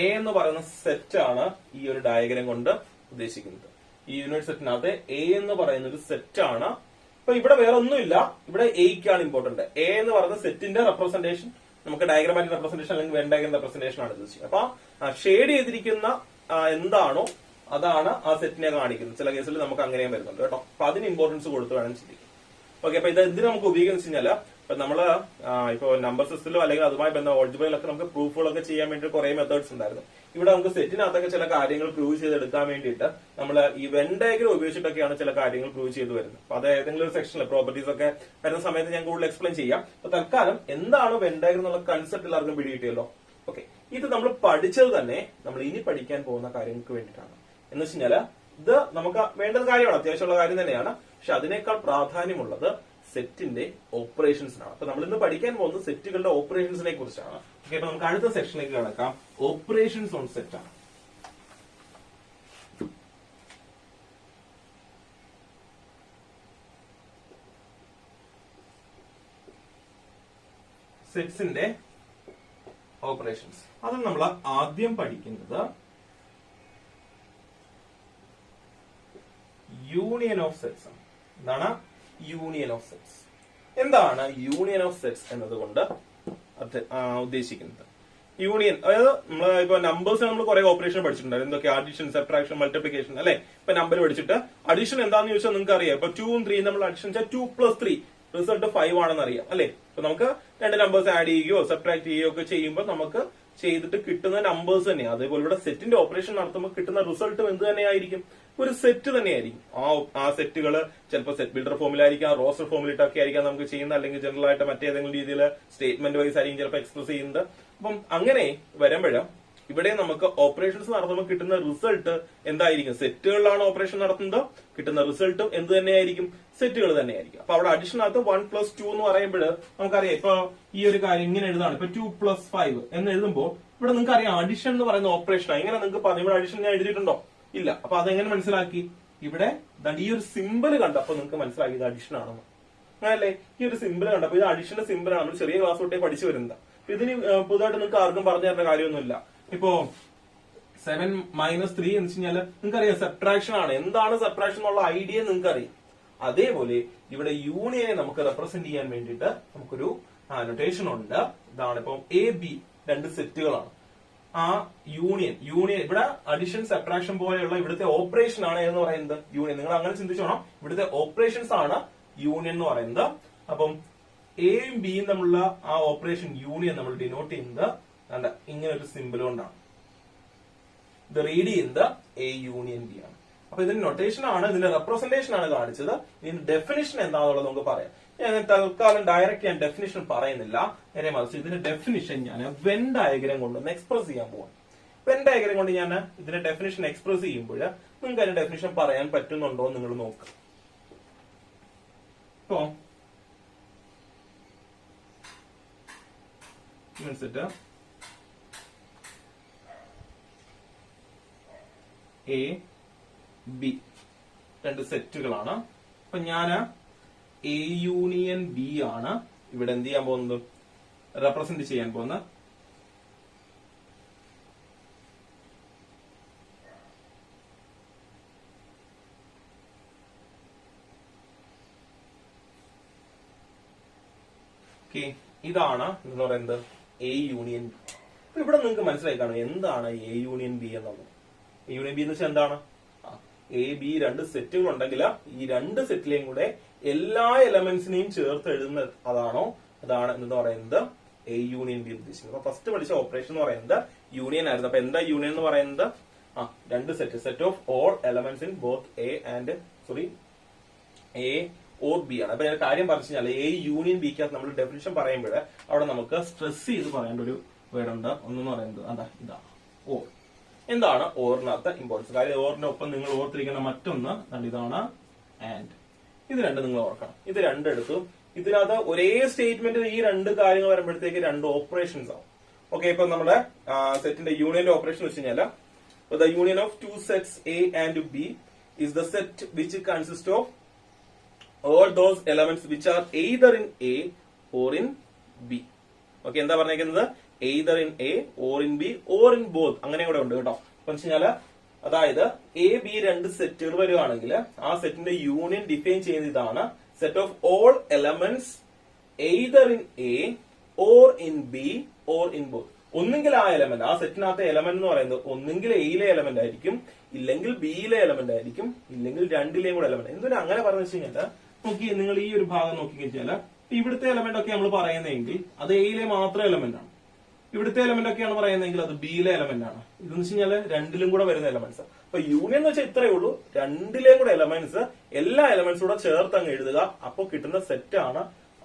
എ എന്ന് പറയുന്ന സെറ്റാണ് ഈ ഒരു ഡയഗ്രാം കൊണ്ട് ഉദ്ദേശിക്കുന്നത്. ഈ യൂണിറ്റ് സെറ്റിനകത്ത് എ എന്ന് പറയുന്ന ഒരു സെറ്റാണ്. അപ്പൊ ഇവിടെ വേറെ ഒന്നുമില്ല, ഇവിടെ എയ്ക്കാണ് ഇമ്പോർട്ടന്റ്. എ എന്ന് പറയുന്ന സെറ്റിന്റെ റെപ്രസെന്റേഷൻ നമുക്ക് ഡയഗ്രാമാറ്റിക് റെപ്രസെന്റേഷൻ അല്ലെങ്കിൽ വെൻ ഡയഗ്രം റെപ്രസെന്റേഷൻ ആണ് ഉദ്ദേശിച്ചത്. അപ്പൊ ഷെയ്ഡ് ചെയ്തിരിക്കുന്ന എന്താണോ അതാണ് ആ സെറ്റിനെ കാണിക്കുന്നത്. ചില കേസിൽ നമുക്ക് അങ്ങനെയും വരുന്നുണ്ട് കേട്ടോ. അപ്പൊ അതിന് ഇമ്പോർട്ടൻസ് കൊടുത്ത് വേണം ചിന്തിക്കും. ഓക്കെ, അപ്പൊ ഇത് എന്തിനു നമുക്ക് ഉപയോഗിക്കുന്നത് വെച്ച് കഴിഞ്ഞാൽ ഇപ്പൊ നമ്മള് ഇപ്പൊ നമ്പർ സിസ്റ്റത്തിലോ അല്ലെങ്കിൽ അതുമായി ബന്ധം ഓൾജിബ്രയിലൊക്കെ നമുക്ക് പ്രൂഫുകളൊക്കെ ചെയ്യാൻ വേണ്ടി കുറെ മെത്തേഡ്സ് ഉണ്ടായിരുന്നു. ഇവിടെ നമുക്ക് സെറ്റിനകത്തൊക്കെ ചില കാര്യങ്ങൾ പ്രൂവ് ചെയ്തെടുക്കാൻ വേണ്ടിയിട്ട് നമ്മൾ ഈ വെൻ ഡയഗ്രം ഉപയോഗിച്ചിട്ടൊക്കെയാണ് ചില കാര്യങ്ങൾ പ്രൂവ് ചെയ്ത് വരുന്നത്. അപ്പൊ അത് ഏതെങ്കിലും ഒരു സെക്ഷനിൽ പ്രോപ്പർട്ടീസ് ഒക്കെ വരുന്ന സമയത്ത് ഞാൻ കൂടുതൽ എക്സ്പ്ലെയിൻ ചെയ്യാം. അപ്പൊ തൽക്കാലം എന്താണ് വെൻ ഡയഗ്രം എന്നുള്ള കൺസെപ്റ്റ് എല്ലാവർക്കും പിടികിട്ടിയല്ലോ. ഓക്കെ, ഇത് നമ്മൾ പഠിച്ചത് തന്നെ നമ്മൾ ഇനി പഠിക്കാൻ പോകുന്ന കാര്യങ്ങൾക്ക് വേണ്ടിയിട്ടാണ്. എന്ന് വെച്ച് കഴിഞ്ഞാൽ ഇത് നമുക്ക് വേണ്ടത് കാര്യമാണ്, അത്യാവശ്യമുള്ള കാര്യം തന്നെയാണ്. പക്ഷെ അതിനേക്കാൾ പ്രാധാന്യമുള്ളത് സെറ്റിന്റെ ഓപ്പറേഷൻസിനാണ്. അപ്പൊ നമ്മൾ ഇന്ന് പഠിക്കാൻ പോകുന്നത് സെറ്റുകളുടെ ഓപ്പറേഷൻസിനെ കുറിച്ചാണ്. ഓക്കെ, അപ്പൊ നമുക്ക് അടുത്ത സെക്ഷനിലേക്ക് കടക്കാം. ഓപ്പറേഷൻസ് ഓൺ സെറ്റ് ആണ്. സെറ്റ്സിന്റെ ഓപ്പറേഷൻസ്. അതിൽ നമ്മൾ ആദ്യം പഠിക്കുന്നത് യൂണിയൻ ഓഫ് സെറ്റ്സ് ആണ്. എന്താണ് യൂണിയൻ ഓഫ് സെറ്റ്സ്? എന്താണ് യൂണിയൻ ഓഫ് സെറ്റ്സ് എന്നതുകൊണ്ട് ഉദ്ദേശിക്കുന്നത്? യൂണിയൻ, അതായത് നമ്മൾ ഇപ്പൊ നമ്പേഴ്സ് നമ്മൾ കുറെ ഓപ്പറേഷൻ പഠിച്ചിട്ടുണ്ട്. എന്തൊക്കെ? അഡിഷൻ, സബ്ട്രാക്ഷൻ, മൾട്ടിപ്ലിക്കേഷൻ, അല്ലെ? ഇപ്പൊ നമ്പർ പഠിച്ചിട്ട് അഡിഷൻ എന്താണെന്ന് ചോദിച്ചാൽ നിങ്ങൾക്ക് അറിയാം. ഇപ്പൊ 2ഉം 3 നമ്മൾ അഡിഷൻ 2 + 3 റിസൾട്ട് 5 ആണെന്ന് അറിയാം, അല്ലെ? ഇപ്പൊ നമുക്ക് രണ്ട് നമ്പേഴ്സ് ആഡ് ചെയ്യുകയോ സബ്ട്രാക്ട് ചെയ്യുകയോ ഒക്കെ ചെയ്യുമ്പോൾ നമുക്ക് ചെയ്തിട്ട് കിട്ടുന്ന നമ്പേഴ്സ് തന്നെയാണ്. അതേപോലെ ഇവിടെ സെറ്റിന്റെ ഓപ്പറേഷൻ നടത്തുമ്പോൾ കിട്ടുന്ന റിസൾട്ടും എന്ത് തന്നെയായിരിക്കും? ഒരു സെറ്റ് തന്നെയായിരിക്കും. ആ സെറ്റുകൾ ചിലപ്പോൾ സെറ്റ് ബിൽഡർ ഫോമിലായിരിക്കാം, റോസ്റ്റർ ഫോമിലിട്ടൊക്കെ ആയിരിക്കാം നമുക്ക് ചെയ്യുന്നത്, അല്ലെങ്കിൽ ജനറൽ ആയിട്ട് മറ്റേതെങ്കിലും രീതിയിൽ സ്റ്റേറ്റ്മെന്റ് വൈസ് ആയിരിക്കും ചിലപ്പോൾ എക്സ്പ്രസ് ചെയ്യുന്നത്. അപ്പം അങ്ങനെ വരുമ്പോഴും ഇവിടെ നമുക്ക് ഓപ്പറേഷൻസ് നടത്തുമ്പോൾ കിട്ടുന്ന റിസൾട്ട് എന്തായിരിക്കും? സെറ്റുകളിലാണ് ഓപ്പറേഷൻ നടത്തുന്നത്, കിട്ടുന്ന റിസൾട്ടും എന്ത് തന്നെയായിരിക്കും? സെറ്റുകൾ തന്നെയായിരിക്കും. അപ്പൊ അവിടെ അഡിഷനകത്ത് 1 + 2 എന്ന് പറയുമ്പോൾ നമുക്കറിയാം, ഇപ്പൊ ഈ ഒരു കാര്യം ഇങ്ങനെ എഴുതാണ്. ഇപ്പൊ 2 + 5 എന്ന് എഴുതുമ്പോൾ ഇവിടെ നിങ്ങൾക്ക് അറിയാം അഡിഷൻ എന്ന് പറയുന്ന ഓപ്പറേഷനാണ്. ഇങ്ങനെ നിങ്ങൾക്ക് പറഞ്ഞു ഇവിടെ അഡിഷൻ ഞാൻ എഴുതിയിട്ടുണ്ടോ? ഇല്ല. അപ്പൊ അതെങ്ങനെ മനസ്സിലാക്കി? ഇവിടെ ഈ ഒരു സിമ്പിൾ കണ്ടപ്പോ നിങ്ങൾക്ക് മനസ്സിലാക്കി ഇത് അഡിഷൻ ആണെന്ന്, അങ്ങനല്ലേ? ഈ ഒരു സിമ്പിൾ കണ്ടപ്പോ ഇത് അഡിഷന്റെ സിമ്പിൾ ആണ്. നമ്മൾ ചെറിയ ക്ലാസ് തൊട്ടേ പഠിച്ചു വരുന്നത്. ഇതിന് പുതുതായിട്ട് നിങ്ങൾക്ക് ആർക്കും പറഞ്ഞു തരേണ്ട കാര്യമൊന്നുമില്ല. ഇപ്പോ 7 - 3 എന്ന് വെച്ച് കഴിഞ്ഞാൽ നിങ്ങൾക്കറിയാം സബ്ട്രാക്ഷൻ ആണ്. എന്താണ് സബ്ട്രാക്ഷൻ എന്നുള്ള ഐഡിയ നിങ്ങൾക്ക് അറിയാം. അതേപോലെ ഇവിടെ യൂണിയനെ നമുക്ക് റെപ്രസെന്റ് ചെയ്യാൻ വേണ്ടിയിട്ട് നമുക്കൊരു നൊട്ടേഷൻ ഉണ്ട്. ഇതാണ് ഇപ്പം AB രണ്ട് സെറ്റുകളാണ്. ആ യൂണിയൻ ഇവിടെ അഡിഷൻ, സബ്ട്രാക്ഷൻ പോലെയുള്ള ഇവിടുത്തെ ഓപ്പറേഷൻ ആണ് എന്ന് പറയുന്നത് യൂണിയൻ. നിങ്ങൾ അങ്ങനെ ചിന്തിച്ചോണം, ഇവിടുത്തെ ഓപ്പറേഷൻസ് ആണ് യൂണിയൻ എന്ന് പറയുന്നത്. അപ്പം എയും ബിയും തമ്മിലുള്ള ആ ഓപ്പറേഷൻ യൂണിയൻ നമ്മൾ ഡിനോട്ട് ചെയ്യുന്നത് ഇങ്ങനെ ഒരു സിമ്പിൾ കൊണ്ടാണ്. ഇത് റീഡ് ചെയ്യുന്നത് എ യൂണിയൻ ബി ആണ്. അപ്പൊ ഇതിന്റെ നൊട്ടേഷൻ ആണ്, ഇതിന്റെ റെപ്രസെന്റേഷൻ ആണ് കാണിച്ചത്. ഇതിന്റെ ഡെഫിനിഷൻ എന്താണെന്നുള്ളത് നമുക്ക് പറയാം. ഞാൻ തൽക്കാലം ഡയറക്റ്റ് ഞാൻ ഡെഫിനിഷൻ പറയുന്നില്ല, നേരെ മറിച്ച് ഇതിന്റെ ഡെഫിനിഷൻ ഞാൻ വെൻ ഡയഗ്രം കൊണ്ടൊന്ന് എക്സ്പ്രസ് ചെയ്യാൻ പോവാം. വെൻ ഡയഗ്രം കൊണ്ട് ഞാൻ ഇതിന്റെ ഡെഫിനിഷൻ എക്സ്പ്രസ് ചെയ്യുമ്പോൾ നിങ്ങൾക്ക് അതിന്റെ ഡെഫിനിഷൻ പറയാൻ പറ്റുന്നുണ്ടോ എന്ന് നിങ്ങൾ നോക്കുക. ഇപ്പോ സെറ്റ് എ ബി രണ്ട് സെറ്റുകളാണ്. അപ്പൊ ഞാൻ എ യൂണിയൻ ബി ആണ് ഇവിടെ എന്ത് ചെയ്യാൻ പോകുന്നത്? റെപ്രസെന്റ് ചെയ്യാൻ പോകുന്നത്. ഇതാണ് എന്ന് പറയുന്നത് എ യൂണിയൻ ബി. അപ്പൊ ഇവിടെ നിങ്ങൾക്ക് മനസ്സിലായി കാണും എന്താണ് എ യൂണിയൻ ബി എന്നുള്ളത്. എ യൂണിയൻ ബി എന്ന് വെച്ചാൽ എന്താണ്? എ ബി രണ്ട് സെറ്റുകൾ ഉണ്ടെങ്കിൽ ഈ രണ്ട് സെറ്റിലെയും കൂടെ എല്ലാ എലമെന്റ്സിനെയും ചേർത്ത് എഴുതുന്ന അതാണ് എന്ന് പറയുന്നത് എ യൂണിയൻ ബി ഉദ്ദേശിക്കുന്നത്. അപ്പൊ ഫസ്റ്റ് പഠിച്ച ഓപ്പറേഷൻ എന്ന് പറയുന്നത് യൂണിയൻ ആയിരുന്നു. അപ്പൊ എന്താ യൂണിയൻ എന്ന് പറയുന്നത്? രണ്ട് set of all elements in both A or B ആണ്. അപ്പൊ ഞാൻ കാര്യം പറഞ്ഞു കഴിഞ്ഞാൽ എ യൂണിയൻ ബിക്കകത്ത് നമ്മൾ ഡെഫിനിഷൻ പറയുമ്പോൾ അവിടെ നമുക്ക് സ്ട്രെസ് ചെയ്ത് പറയേണ്ട ഒരു വേർഡ് ഉണ്ട്. ഒന്നെന്ന് പറയുന്നത് ഇതാണ് ഓർ. എന്താണ് ഓറിനകത്ത് ഇമ്പോർട്ടൻസ്? കാര്യം ഓറിന്റെ ഒപ്പം നിങ്ങൾ ഓർത്തിരിക്കുന്ന മറ്റൊന്ന് ഇതാണ് ആൻഡ്. ഇത് രണ്ട് നിങ്ങൾ ഓർക്കണം. ഇത് രണ്ടെടുത്തും ഇതിനകത്ത് ഒരേ സ്റ്റേറ്റ്മെന്റിൽ ഈ രണ്ട് കാര്യങ്ങൾ വരുമ്പോഴത്തേക്ക് രണ്ട് ഓപ്പറേഷൻസ് ആവും. ഓക്കെ, ഇപ്പൊ നമ്മുടെ സെറ്റിന്റെ യൂണിയന്റെ ഓപ്പറേഷൻ വെച്ച് കഴിഞ്ഞാൽ the union of two sets A and B is the set which consist of all those elements which are either in A or in B. Okay, എന്താ പറഞ്ഞേക്കുന്നത്? either in A or in B or in both. അങ്ങനെ കൂടെ ഉണ്ട് കേട്ടോ. അപ്പൊ വെച്ചാല് അതായത് A B രണ്ട് സെറ്റുകൾ വരുവാണെങ്കിൽ ആ സെറ്റിന്റെ യൂണിയൻ ഡിഫൈൻ ചെയ്യുന്ന ഇതാണ് set of all elements either in A or in B or in both. ഒന്നെങ്കിൽ ആ എലമെന്റ്, ആ സെറ്റിനകത്തെ എലമെന്റ് എന്ന് പറയുന്നത് ഒന്നെങ്കിൽ എയിലെ എലമെന്റ് ആയിരിക്കും, ഇല്ലെങ്കിൽ ബിയിലെ എലമെന്റ് ആയിരിക്കും, ഇല്ലെങ്കിൽ രണ്ടിലെയും കൂടെ എലമെന്റ്. എന്തിനാ അങ്ങനെ പറഞ്ഞു വെച്ച് കഴിഞ്ഞാൽ നോക്കി നിങ്ങൾ ഈ ഒരു ഭാഗം നോക്കി കഴിഞ്ഞാൽ ഇവിടുത്തെ എലമെന്റ് ഒക്കെ നമ്മൾ പറയുന്നതെങ്കിൽ അത് എയിലെ മാത്രം എലമെന്റ് ആണ്. ഇവിടുത്തെ എലമെന്റ് ഒക്കെയാണ് പറയുന്നതെങ്കിൽ അത് ബിയിലെ എലമെന്റ് ആണ്. ഇതെന്ന് വെച്ച് കഴിഞ്ഞാൽ രണ്ടിലും കൂടെ വരുന്ന എലമെന്റ്സ്. അപ്പൊ യൂണിയൻ എന്ന് വെച്ചാൽ ഇത്രയേ ഉള്ളൂ, രണ്ടിലെയും കൂടെ എലമെന്റ്സ് എല്ലാ എലമെന്റ്സും കൂടെ ചേർത്ത് അങ്ങ് എഴുതുക. അപ്പൊ കിട്ടുന്ന സെറ്റ് ആണ്,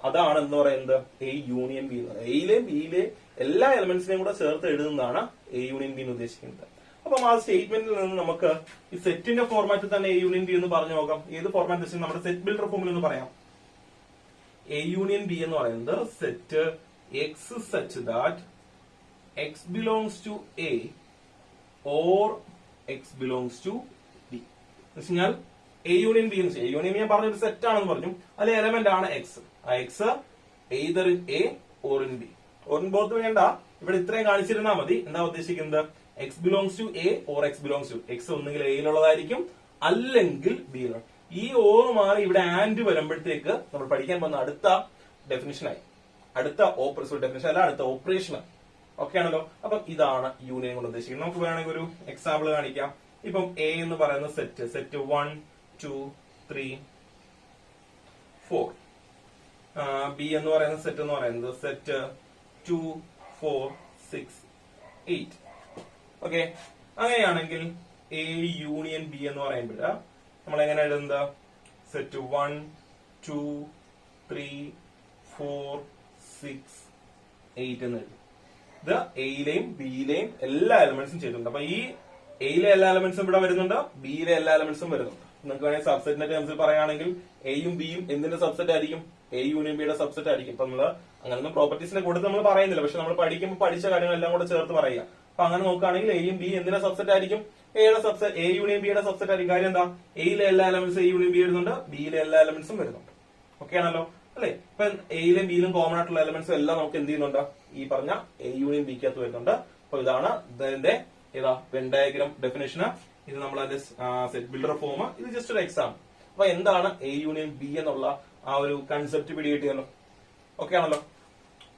അതാണ് എന്ന് പറയുന്നത് എ യൂണിയൻ ബി എന്ന് പറയുന്നത്. എയിലെയും ബിയിലെയും എല്ലാ എലമെന്റ്സിനെയും കൂടെ ചേർത്ത് എഴുതുന്നതാണ് എ യൂണിയൻ ബി എന്ന് ഉദ്ദേശിക്കുന്നത്. അപ്പം ആ സ്റ്റേറ്റ്മെന്റിൽ നിന്ന് നമുക്ക് ഈ സെറ്റിന്റെ ഫോർമാറ്റിൽ തന്നെ എ യൂണിയൻ ബി എന്ന് പറഞ്ഞു നോക്കാം. ഏത് ഫോർമാറ്റ് വെച്ചാൽ നമ്മുടെ സെറ്റ് ബിൽഡർ ഫോമിൽ എന്ന് പറയാം. എ യൂണിയൻ ബി എന്ന് പറയുന്നത് set X such that X belongs to A or x belongs to B എന്ന് വെച്ചാൽ എ യൂണിയൻ ബി എന്ന് വെച്ചാൽ എ യൂണിയൻ ബി ഞാൻ പറഞ്ഞൊരു സെറ്റ് ആണെന്ന് പറഞ്ഞു. അതിലെ എലമെന്റ് ആണ് എക്സ്. ആ x either in A or in B. Or in both വേണ്ട, ഇവിടെ ഇത്രയും കാണിച്ചിരുന്നാൽ മതി. എന്താ ഉദ്ദേശിക്കുന്നത്? X belongs to A or x belongs to x ഒന്നുകിൽ എയിലുള്ളതായിരിക്കും അല്ലെങ്കിൽ ബിയിലുള്ള. ഈ ഓർ മാറി ഇവിടെ ആൻഡ് വരുമ്പോഴത്തേക്ക് നമ്മൾ പഠിക്കാൻ പോകുന്ന അടുത്ത ഡെഫിനിഷനായി, അടുത്ത ഡെഫിനിഷൻ അല്ല, അടുത്ത ഓപ്പറേഷനായി. ഓക്കെ ആണല്ലോ. അപ്പം ഇതാണ് യൂണിയൻ കൊണ്ട് ഉദ്ദേശിക്കുന്നത്. നമുക്ക് വേണമെങ്കിൽ ഒരു എക്സാമ്പിൾ കാണിക്കാം. ഇപ്പം എ എന്ന് പറയുന്ന സെറ്റ് 1 2 3 4. ബി എന്ന് പറയുന്ന സെറ്റ് എന്ന് പറയുന്നത് സെറ്റ് 2 4 6 8. ഓക്കെ, അങ്ങനെയാണെങ്കിൽ എ യൂണിയൻ ബി എന്ന് പറയുമ്പോൾ നമ്മൾ എങ്ങനെ എഴുതുന്നത്? സെറ്റ് 1 2 3 4 6 8 എന്ന് എഴുതും. ഇത് എയിലെയും ബിയിലെയും എല്ലാ എലമെന്റ്സും ചെയ്തിട്ടുണ്ട്. അപ്പൊ ഈ എയിലെ എല്ലാ എലമെന്റ്സും ഇവിടെ വരുന്നുണ്ട്, ബിയിലെ എല്ലാ എലമെന്റ്സും വരുന്നുണ്ട്. നിങ്ങൾക്ക് വേണമെങ്കിൽ സബ്സെറ്റിന്റെ ടേംസിൽ പറയുകയാണെങ്കിൽ എയും ബിയും എന്തിന്റെ സബ്സെറ്റ് ആയിരിക്കും? എ യൂണിയൻ ബിയുടെ സബ്സെറ്റ് ആയിരിക്കും. ഇപ്പൊ നമ്മള് അങ്ങനൊന്നും പ്രോപ്പർട്ടീസിന്റെ കൂടെ നമ്മൾ പറയുന്നില്ല, പക്ഷെ നമ്മൾ പഠിക്കുമ്പോൾ പഠിച്ച കാര്യങ്ങളെല്ലാം കൂടെ ചേർത്ത് പറയുക. അപ്പൊ അങ്ങനെ നോക്കുകയാണെങ്കിൽ എയും ബി എന്തിന്റെ സബ്സെറ്റ് ആയിരിക്കും? എയുടെ സബ്സെറ്റ്, എ യൂണിയൻ ബിയുടെ സബ്സെറ്റ് ആയിരിക്കും. കാര്യം എന്താ? എയിലെ എല്ലാ എലമെന്റ്സും എ യൂണിയൻ ബി വരുന്നുണ്ട്, ബിയിലെ എല്ലാ എലമെന്റ്സും വരുന്നുണ്ട്. ഓക്കെ ആണല്ലോ അല്ലെ? ഇപ്പൊ എയിലും ബിയിലും കോമൺ ആയിട്ടുള്ള എലമെന്റ്സും എല്ലാം നമുക്ക് എന്ത് ചെയ്യുന്നുണ്ട്? ഈ പറഞ്ഞ എ യൂണിയൻ ബിക്കകത്ത് വരുന്നുണ്ട്. അപ്പൊ ഇതാണ് ഇതിന്റെ വെൻ ഡയഗ്രം ഡെഫിനേഷന്. ഇത് നമ്മൾ അതിന്റെ സെറ്റ് ബിൽഡർ ഫോം. ഇത് ജസ്റ്റ് ഒരു എക്സാം. അപ്പൊ എന്താണ് എ യൂണിയൻ ബി എന്നുള്ള ആ ഒരു കൺസെപ്റ്റ് പിടികിട്ടിയല്ലോ. ഓക്കെ ആണല്ലോ.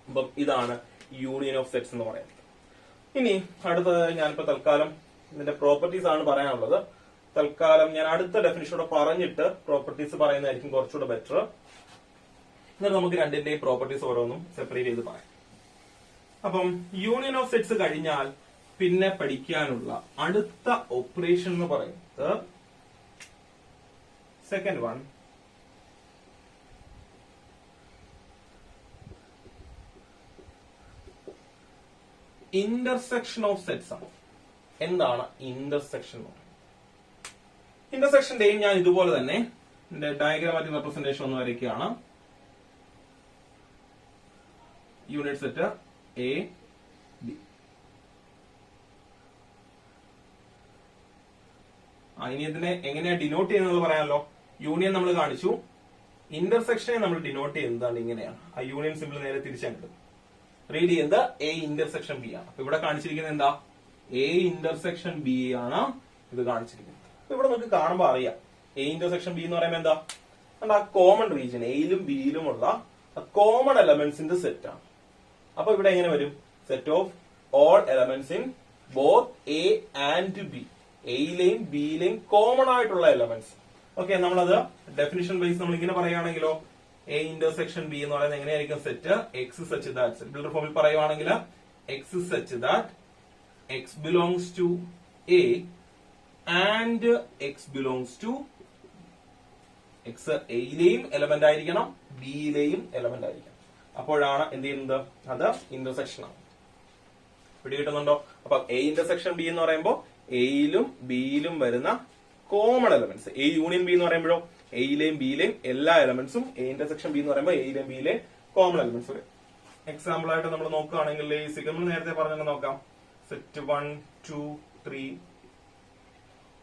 അപ്പം ഇതാണ് യൂണിയൻ ഓഫ് സെറ്റ്സ് എന്ന് പറയുന്നത്. ഇനി അടുത്തത് ഞാനിപ്പോ തൽക്കാലം ഇതിന്റെ പ്രോപ്പർട്ടീസ് ആണ് പറയാനുള്ളത്. തൽക്കാലം ഞാൻ അടുത്ത ഡെഫിനിഷനോടെ പറഞ്ഞിട്ട് പ്രോപ്പർട്ടീസ് പറയുന്നതായിരിക്കും കുറച്ചുകൂടെ ബെറ്റർ. എന്നിട്ട് നമുക്ക് രണ്ടിന്റെയും പ്രോപ്പർട്ടീസ് ഓരോന്നും സെപ്പറേറ്റ് ചെയ്ത് പറയാം. അപ്പം യൂണിയൻ ഓഫ് സെറ്റ്സ് കഴിഞ്ഞാൽ പിന്നെ പഠിക്കാനുള്ള അടുത്ത ഓപ്പറേഷൻ എന്ന് പറയുന്നത് second one intersection of sets ആണ്. എന്താണ് ഇന്റർസെക്ഷൻ? ഇന്റർസെക്ഷന്റെയും ഞാൻ ഇതുപോലെ തന്നെ എന്റെ ഡയഗ്രാമാറ്റിക് റെപ്രസെന്റേഷൻ ഒന്ന് വരയ്ക്കുകയാണ്. Unit set A B. ഇനി ഇതിനെ എങ്ങനെയാ ഡിനോട്ട് ചെയ്യുന്നത് പറയാമല്ലോ. യൂണിയൻ നമ്മൾ കാണിച്ചു, ഇന്റർസെക്ഷനെ നമ്മൾ ഡിനോട്ട് ചെയ്യുന്നതാണ് ഇങ്ങനെയാണ്. ആ യൂണിയൻ സിമ്പിൾ നേരെ തിരിച്ചെടുക്കും. റീഡ് ചെയ്യുന്നത് എ ഇന്റർസെക്ഷൻ ബി ആണ്. അപ്പൊ ഇവിടെ കാണിച്ചിരിക്കുന്നത് എന്താ? എ ഇന്റർസെക്ഷൻ ബി ആണ് ഇത് കാണിച്ചിരിക്കുന്നത്. അപ്പൊ ഇവിടെ നമുക്ക് കാണുമ്പോൾ അറിയാം എ ഇന്റർസെക്ഷൻ ബി എന്ന് പറയുമ്പോൾ എന്താ? ആ കോമൺ റീജിയൻ എയിലും ബിയിലുമുള്ള കോമൺ എലമെന്റ്സിന്റെ സെറ്റ് ആണ്. അപ്പൊ ഇവിടെ എങ്ങനെ വരും? Set of all elements in both A and B. എയിലെയും ബിയിലെയും കോമൺ ആയിട്ടുള്ള എലമെന്റ്സ്. ഓക്കെ, നമ്മളത് ഡെഫിനിഷൻ വൈസ് നമ്മൾ ഇങ്ങനെ പറയുകയാണെങ്കിലോ, എ ഇന്റർസെക്ഷൻ ബി എന്ന് പറയുന്നത് എങ്ങനെയായിരിക്കും? Set X such that, builder ഫോമിൽ പറയുവാണെങ്കിൽ X such that X belongs to A and X belongs to X എയിലെയും എലമെന്റ് ആയിരിക്കണം, ബിയിലെയും എലമെന്റ് ആയിരിക്കണം. അപ്പോഴാണ് എന്ത് ചെയ്യുന്നത്? അത് ഇന്റർസെക്ഷൻ ആണ്. പിടികിട്ടുന്നുണ്ടോ? അപ്പൊ എ ഇന്റർസെക്ഷൻ ബി എന്ന് പറയുമ്പോൾ എയിലും ബിയിലും വരുന്ന common elements. A union B എന്ന് പറയുമ്പോഴോ എയിലെയും ബിയിലെയും എല്ലാ എലമെന്റ്സും. എ ഇന്റർസെക്ഷൻ ബി എന്ന് പറയുമ്പോൾ എയിലെയും ബിയിലെയും കോമൺ എലമെന്റ്സ് വരും. എക്സാമ്പിൾ ആയിട്ട് നമ്മൾ നോക്കുകയാണെങ്കിൽ നമ്മൾ നേരത്തെ പറഞ്ഞിട്ട് നോക്കാം. സെറ്റ് 1 2 3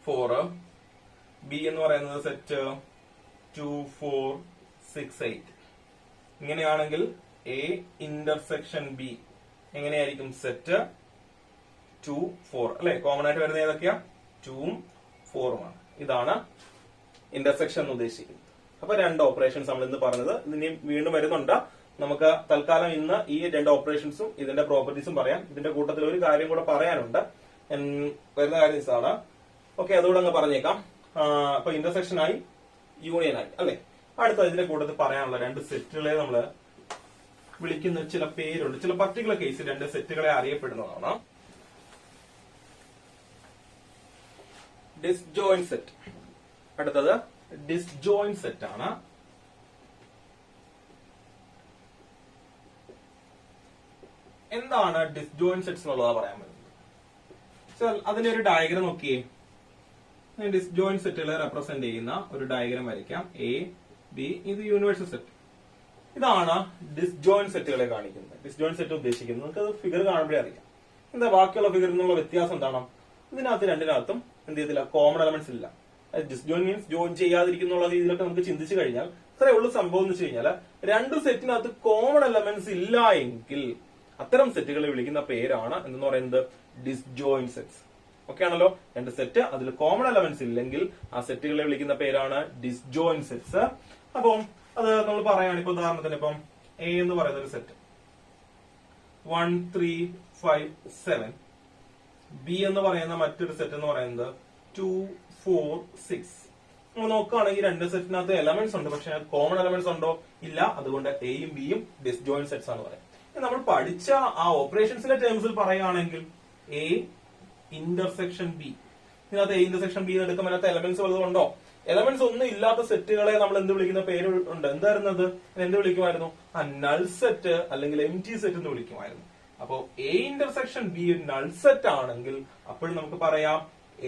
4. ബി എന്ന് പറയുന്നത് സെറ്റ് 2 4 6 8. ഇങ്ങനെയാണെങ്കിൽ എ ഇന്റർസെക്ഷൻ ബി എങ്ങനെയായിരിക്കും? സെറ്റ് 2 4 അല്ലെ? കോമൺ ആയിട്ട് വരുന്ന ഏതൊക്കെയാ? 2ഉം 4ഉമാണ്. ഇതാണ് ഇന്റർസെക്ഷൻ എന്ന് ഉദ്ദേശിക്കുന്നത്. അപ്പൊ രണ്ട് ഓപ്പറേഷൻസ് നമ്മൾ ഇന്ന് പറഞ്ഞത്. ഇതിനി വീണ്ടും വരുന്നുണ്ട്. നമുക്ക് തൽക്കാലം ഇന്ന് ഈ രണ്ട് ഓപ്പറേഷൻസും ഇതിന്റെ പ്രോപ്പർട്ടീസും പറയാം. ഇതിന്റെ കൂട്ടത്തിൽ ഒരു കാര്യം കൂടെ പറയാനുണ്ട്. വരുന്ന കാര്യം ഇതാണ്. ഓക്കെ, അതുകൂടെ അങ്ങ് പറഞ്ഞേക്കാം. അപ്പൊ ഇന്റർസെക്ഷൻ ആയി, യൂണിയൻ ആയി അല്ലെ? അടുത്ത ഇതിന്റെ കൂട്ടത്തിൽ പറയാനുള്ള രണ്ട് സെറ്റുകളെ നമ്മള് വിളിക്കുന്ന ചില പേരുണ്ട്. ചില പർട്ടിക്കുലർ കേസിൽ രണ്ട് സെറ്റുകളെ അറിയപ്പെടുന്നതാണ് ഡിസ്ജോയിന്റ് സെറ്റ്. അടുത്തത് ഡിസ്ജോയിന്റ് സെറ്റ് ആണ്. എന്താണ് ഡിസ്ജോയിന്റ് സെറ്റ്സ് എന്നുള്ളതാ പറയാൻ പറ്റുന്നത്. അതിന്റെ ഒരു ഡയഗ്രം നോക്കിയേ. ഡിസ്ജോയിന്റ് സെറ്റുകളെ റെപ്രസെന്റ് ചെയ്യുന്ന ഒരു ഡയഗ്രം വരയ്ക്കാം. എ ബി, ഇത് യൂണിവേഴ്സൽ സെറ്റ്. ഇതാണ് ഡിസ്ജോയിന്റ് സെറ്റുകളെ കാണിക്കുന്നത്. ഡിസ്ജോയിന്റ് സെറ്റ് ഉദ്ദേശിക്കുന്നത് നിങ്ങൾക്ക് അത് ഫിഗർ കാണുമ്പോഴേ അറിയാം. എന്താ ബാക്കിയുള്ള ഫിഗറിൽ നിന്നുള്ള വ്യത്യാസം എന്താണ്? ഇതിനകത്ത് രണ്ടിനകത്തും എന്ത് ചെയ്തില്ല, കോമൺ എലമെന്റ്സ് ഇല്ല. ഡിസ്ജോയിന്റ് മീൻസ് ജോയിൻ ചെയ്യാതിരിക്കുന്ന രീതിയിലൊക്കെ നമുക്ക് ചിന്തിച്ചു കഴിഞ്ഞാൽ ഇത്രയേ ഉള്ളൂ സംഭവം എന്ന് വെച്ച് കഴിഞ്ഞാൽ രണ്ട് സെറ്റിനകത്ത് കോമൺ എലമെന്റ്സ് ഇല്ല എങ്കിൽ അത്തരം സെറ്റുകളെ വിളിക്കുന്ന പേരാണ് എന്ന് പറയുന്നത് ഡിസ്ജോയിന്റ് സെറ്റ്സ്. ഓക്കെ ആണല്ലോ. രണ്ട് സെറ്റ് അതിൽ കോമൺ എലമെന്റ്സ് ഇല്ലെങ്കിൽ ആ സെറ്റുകളെ വിളിക്കുന്ന പേരാണ് ഡിസ്ജോയിന്റ് സെറ്റ്സ്. അപ്പം അത് നമ്മൾ പറയുകയാണ്. ഇപ്പൊ ഉദാഹരണത്തിന് ഇപ്പം എ എന്ന് പറയുന്ന ഒരു സെറ്റ് 1 3 5 7, ബി എന്ന് പറയുന്ന മറ്റൊരു സെറ്റ് എന്ന് പറയുന്നത് 2 4 6. നമ്മൾ നോക്കുകയാണെങ്കിൽ രണ്ട് സെറ്റിനകത്ത് എലമെന്റ്സ് ഉണ്ട്, പക്ഷെ കോമൺ എലമെന്റ്സ് ഉണ്ടോ? ഇല്ല. അതുകൊണ്ട് എയും ബിയും ഡിസ്ജോയിന്റ് സെറ്റ്സ് ആണ് പറയുന്നത്. നമ്മൾ പഠിച്ച ആ ഓപ്പറേഷൻസിന്റെ ടേംസിൽ പറയുകയാണെങ്കിൽ എ ഇന്റർസെക്ഷൻ ബി, ഇതിനകത്ത് എ ഇന്റർസെക്ഷൻ ബി എടുക്കുമ്പോൾ അതിനകത്ത് എലമെന്റ്സ് വല്ലതും ഉണ്ടോ? എലമെന്റ്സ് ഒന്നും ഇല്ലാത്ത സെറ്റുകളെ നമ്മൾ എന്ത് വിളിക്കുന്ന പേര് ഉണ്ട്? എന്തായിരുന്നത്? എന്ത് വിളിക്കുമായിരുന്നു? നൾ സെറ്റ് അല്ലെങ്കിൽ എം ടി സെറ്റ് എന്ന് വിളിക്കുമായിരുന്നു. അപ്പോ A intersection B null set ആണെങ്കിൽ അപ്പോഴും നമുക്ക് പറയാം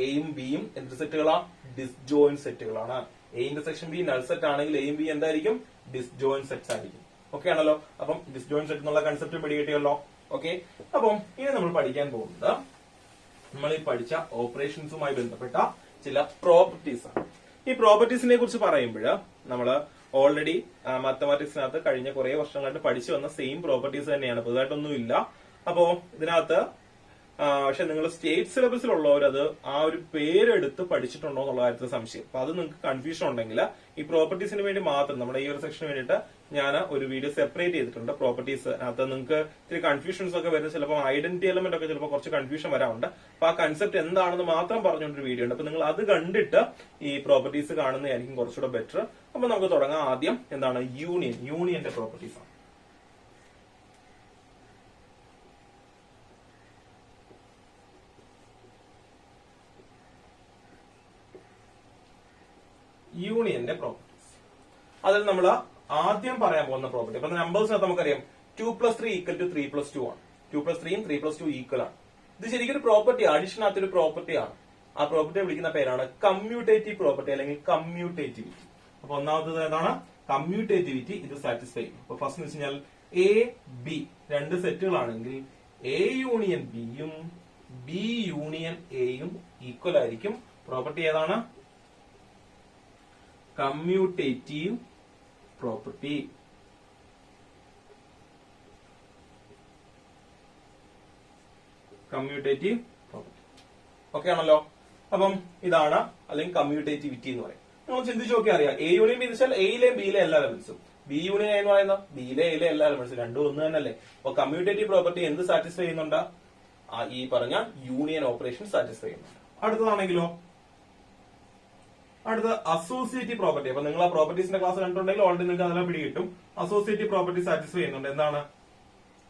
എയും ബിയും എന്ത് സെറ്റുകളാ? ഡിസ്ജോയിന്റ് സെറ്റുകളാണ്. A intersection B null set ആണെങ്കിൽ എയും ബി എന്തായിരിക്കും? ഡിസ്ജോയിന്റ് സെറ്റ്സ് ആയിരിക്കും. ഓക്കെ ആണല്ലോ. അപ്പം ഡിസ്ജോയിന്റ് സെറ്റ് എന്നുള്ള കൺസെപ്റ്റ് പിടികിട്ടിയല്ലോ. ഓക്കെ. അപ്പം ഇനി നമ്മൾ പഠിക്കാൻ പോകുന്നത് നമ്മൾ ഈ പഠിച്ച ഓപ്പറേഷൻസുമായി ബന്ധപ്പെട്ട ചില പ്രോപ്പർട്ടീസ് ആണ്. ഈ പ്രോപ്പർട്ടീസിനെ കുറിച്ച് പറയുമ്പോൾ നമ്മൾ ഓൾറെഡി മാത്തമാറ്റിക്സിനകത്ത് കഴിഞ്ഞ കുറെ വർഷങ്ങളായിട്ട് പഠിച്ചു വന്ന സെയിം പ്രോപ്പർട്ടീസ് തന്നെയാണ്, പുതുതായിട്ടൊന്നുമില്ല. അപ്പോ ഇതിനകത്ത് പക്ഷെ നിങ്ങൾ സ്റ്റേറ്റ് സിലബസിലുള്ളവർ അത് ആ ഒരു പേരെടുത്ത് പഠിച്ചിട്ടുണ്ടോ എന്നുള്ള കാര്യത്തിൽ സംശയം. അപ്പൊ അത് നിങ്ങൾക്ക് കൺഫ്യൂഷൻ ഉണ്ടെങ്കിൽ ഈ പ്രോപ്പർട്ടീസിന് വേണ്ടി മാത്രം നമ്മുടെ ഈ ഒരു സെക്ഷന് വേണ്ടിയിട്ട് ഞാൻ ഒരു വീഡിയോ സെപ്പറേറ്റ് ചെയ്തിട്ടുണ്ട്. പ്രോപ്പർട്ടീസ് അത് നിങ്ങൾക്ക് ഇത്തിരി കൺഫ്യൂഷൻസ് ഒക്കെ വരുന്നത് ചിലപ്പോൾ ഐഡന്റിറ്റി എലമെന്റ് ഒക്കെ ചിലപ്പോൾ കുറച്ച് കൺഫ്യൂഷൻ വരാറുണ്ട്. അപ്പൊ ആ കൺസെപ്റ്റ് എന്താണെന്ന് മാത്രം പറഞ്ഞുകൊണ്ടൊരു വീഡിയോ ഉണ്ട്. അപ്പൊ നിങ്ങൾ അത് കണ്ടിട്ട് ഈ പ്രോപ്പർട്ടീസ് കാണുന്നതായിരിക്കും കുറച്ചുകൂടെ ബെറ്റർ. അപ്പൊ നമുക്ക് തുടങ്ങാം. ആദ്യം എന്താണ് യൂണിയൻ? യൂണിയന്റെ പ്രോപ്പർട്ടീസ് ആണ്. യൂണിയന്റെ പ്രോപ്പർട്ടീസ്. അതിൽ നമ്മൾ ആദ്യം പറയാൻ പോകുന്ന പ്രോപ്പർട്ടി, അപ്പൊ നമ്പേഴ്സിനകത്ത് നമുക്കറിയാം 2 + 3 = 3 + 2 ആണ്. 2 + 3 3 + 2 ഈക്വൽ ആണ്. ഇത് ശരിക്കും ഒരു പ്രോപ്പർട്ടി, അഡീഷനകത്തൊരു പ്രോപ്പർട്ടിയാണ്. ആ പ്രോപ്പർട്ടിയെ വിളിക്കുന്ന പേരാണ് കമ്മ്യൂട്ടേറ്റീവ് പ്രോപ്പർട്ടി അല്ലെങ്കിൽ കമ്മ്യൂട്ടേറ്റിവിറ്റി. അപ്പൊ ഒന്നാമത്തത് ഏതാണ്? കമ്മ്യൂട്ടേറ്റിവിറ്റി. ഇത് സാറ്റിസ്ഫൈ ചെയ്യും. അപ്പൊ ഫസ്റ്റ് എന്ന് വെച്ച് കഴിഞ്ഞാൽ എ ബി രണ്ട് സെറ്റുകളാണെങ്കിൽ എ യൂണിയൻ ബിയും ബി യൂണിയൻ എയും ഈക്വൽ ആയിരിക്കും. പ്രോപ്പർട്ടി ഏതാണ്? Commutative property. Commutative property. Okay ആണല്ലോ. അപ്പം ഇതാണ് അല്ലെങ്കിൽ കമ്മ്യൂട്ടേറ്റിവിറ്റി എന്ന് പറയും. നമ്മൾ ചിന്തിച്ച് നോക്കിയാൽ അറിയാം, എ യൂണിയൻ ബി എന്ന് വെച്ചാൽ എയിലെയും ബിയിലെ എല്ലാ എലമെന്റ്സും, ബി യൂണിയൻ എന്ന് പറയുന്നത് ബിയിലെ എയിലെ എല്ലാ എലമെന്റ്സും, രണ്ടും ഒന്ന് തന്നെയല്ലേ. അപ്പൊ കമ്മ്യൂട്ടേറ്റീവ് പ്രോപ്പർട്ടി എന്ത് സാറ്റിസ്ഫൈ ചെയ്യുന്നുണ്ട്? ഈ പറഞ്ഞ യൂണിയൻ ഓപ്പറേഷൻ സാറ്റിസ്ഫൈ ചെയ്യുന്നുണ്ട്. അടുത്തതാണെങ്കിലോ അടുത്ത അസോസിയേറ്റീവ് പ്രോപ്പർട്ടി. അപ്പൊ നിങ്ങൾ ആ പ്രോപ്പർട്ടീസിന്റെ ക്ലാസ് കണ്ടിട്ടുണ്ടെങ്കിൽ ഓൾറെഡി നിങ്ങൾക്ക് അതെല്ലാം പിടികിട്ടും. അസോസിയേറ്റീവ് പ്രോപ്പർട്ടി സാറ്റിസ്ഫൈ ചെയ്യുന്നുണ്ട്. എന്താണ്?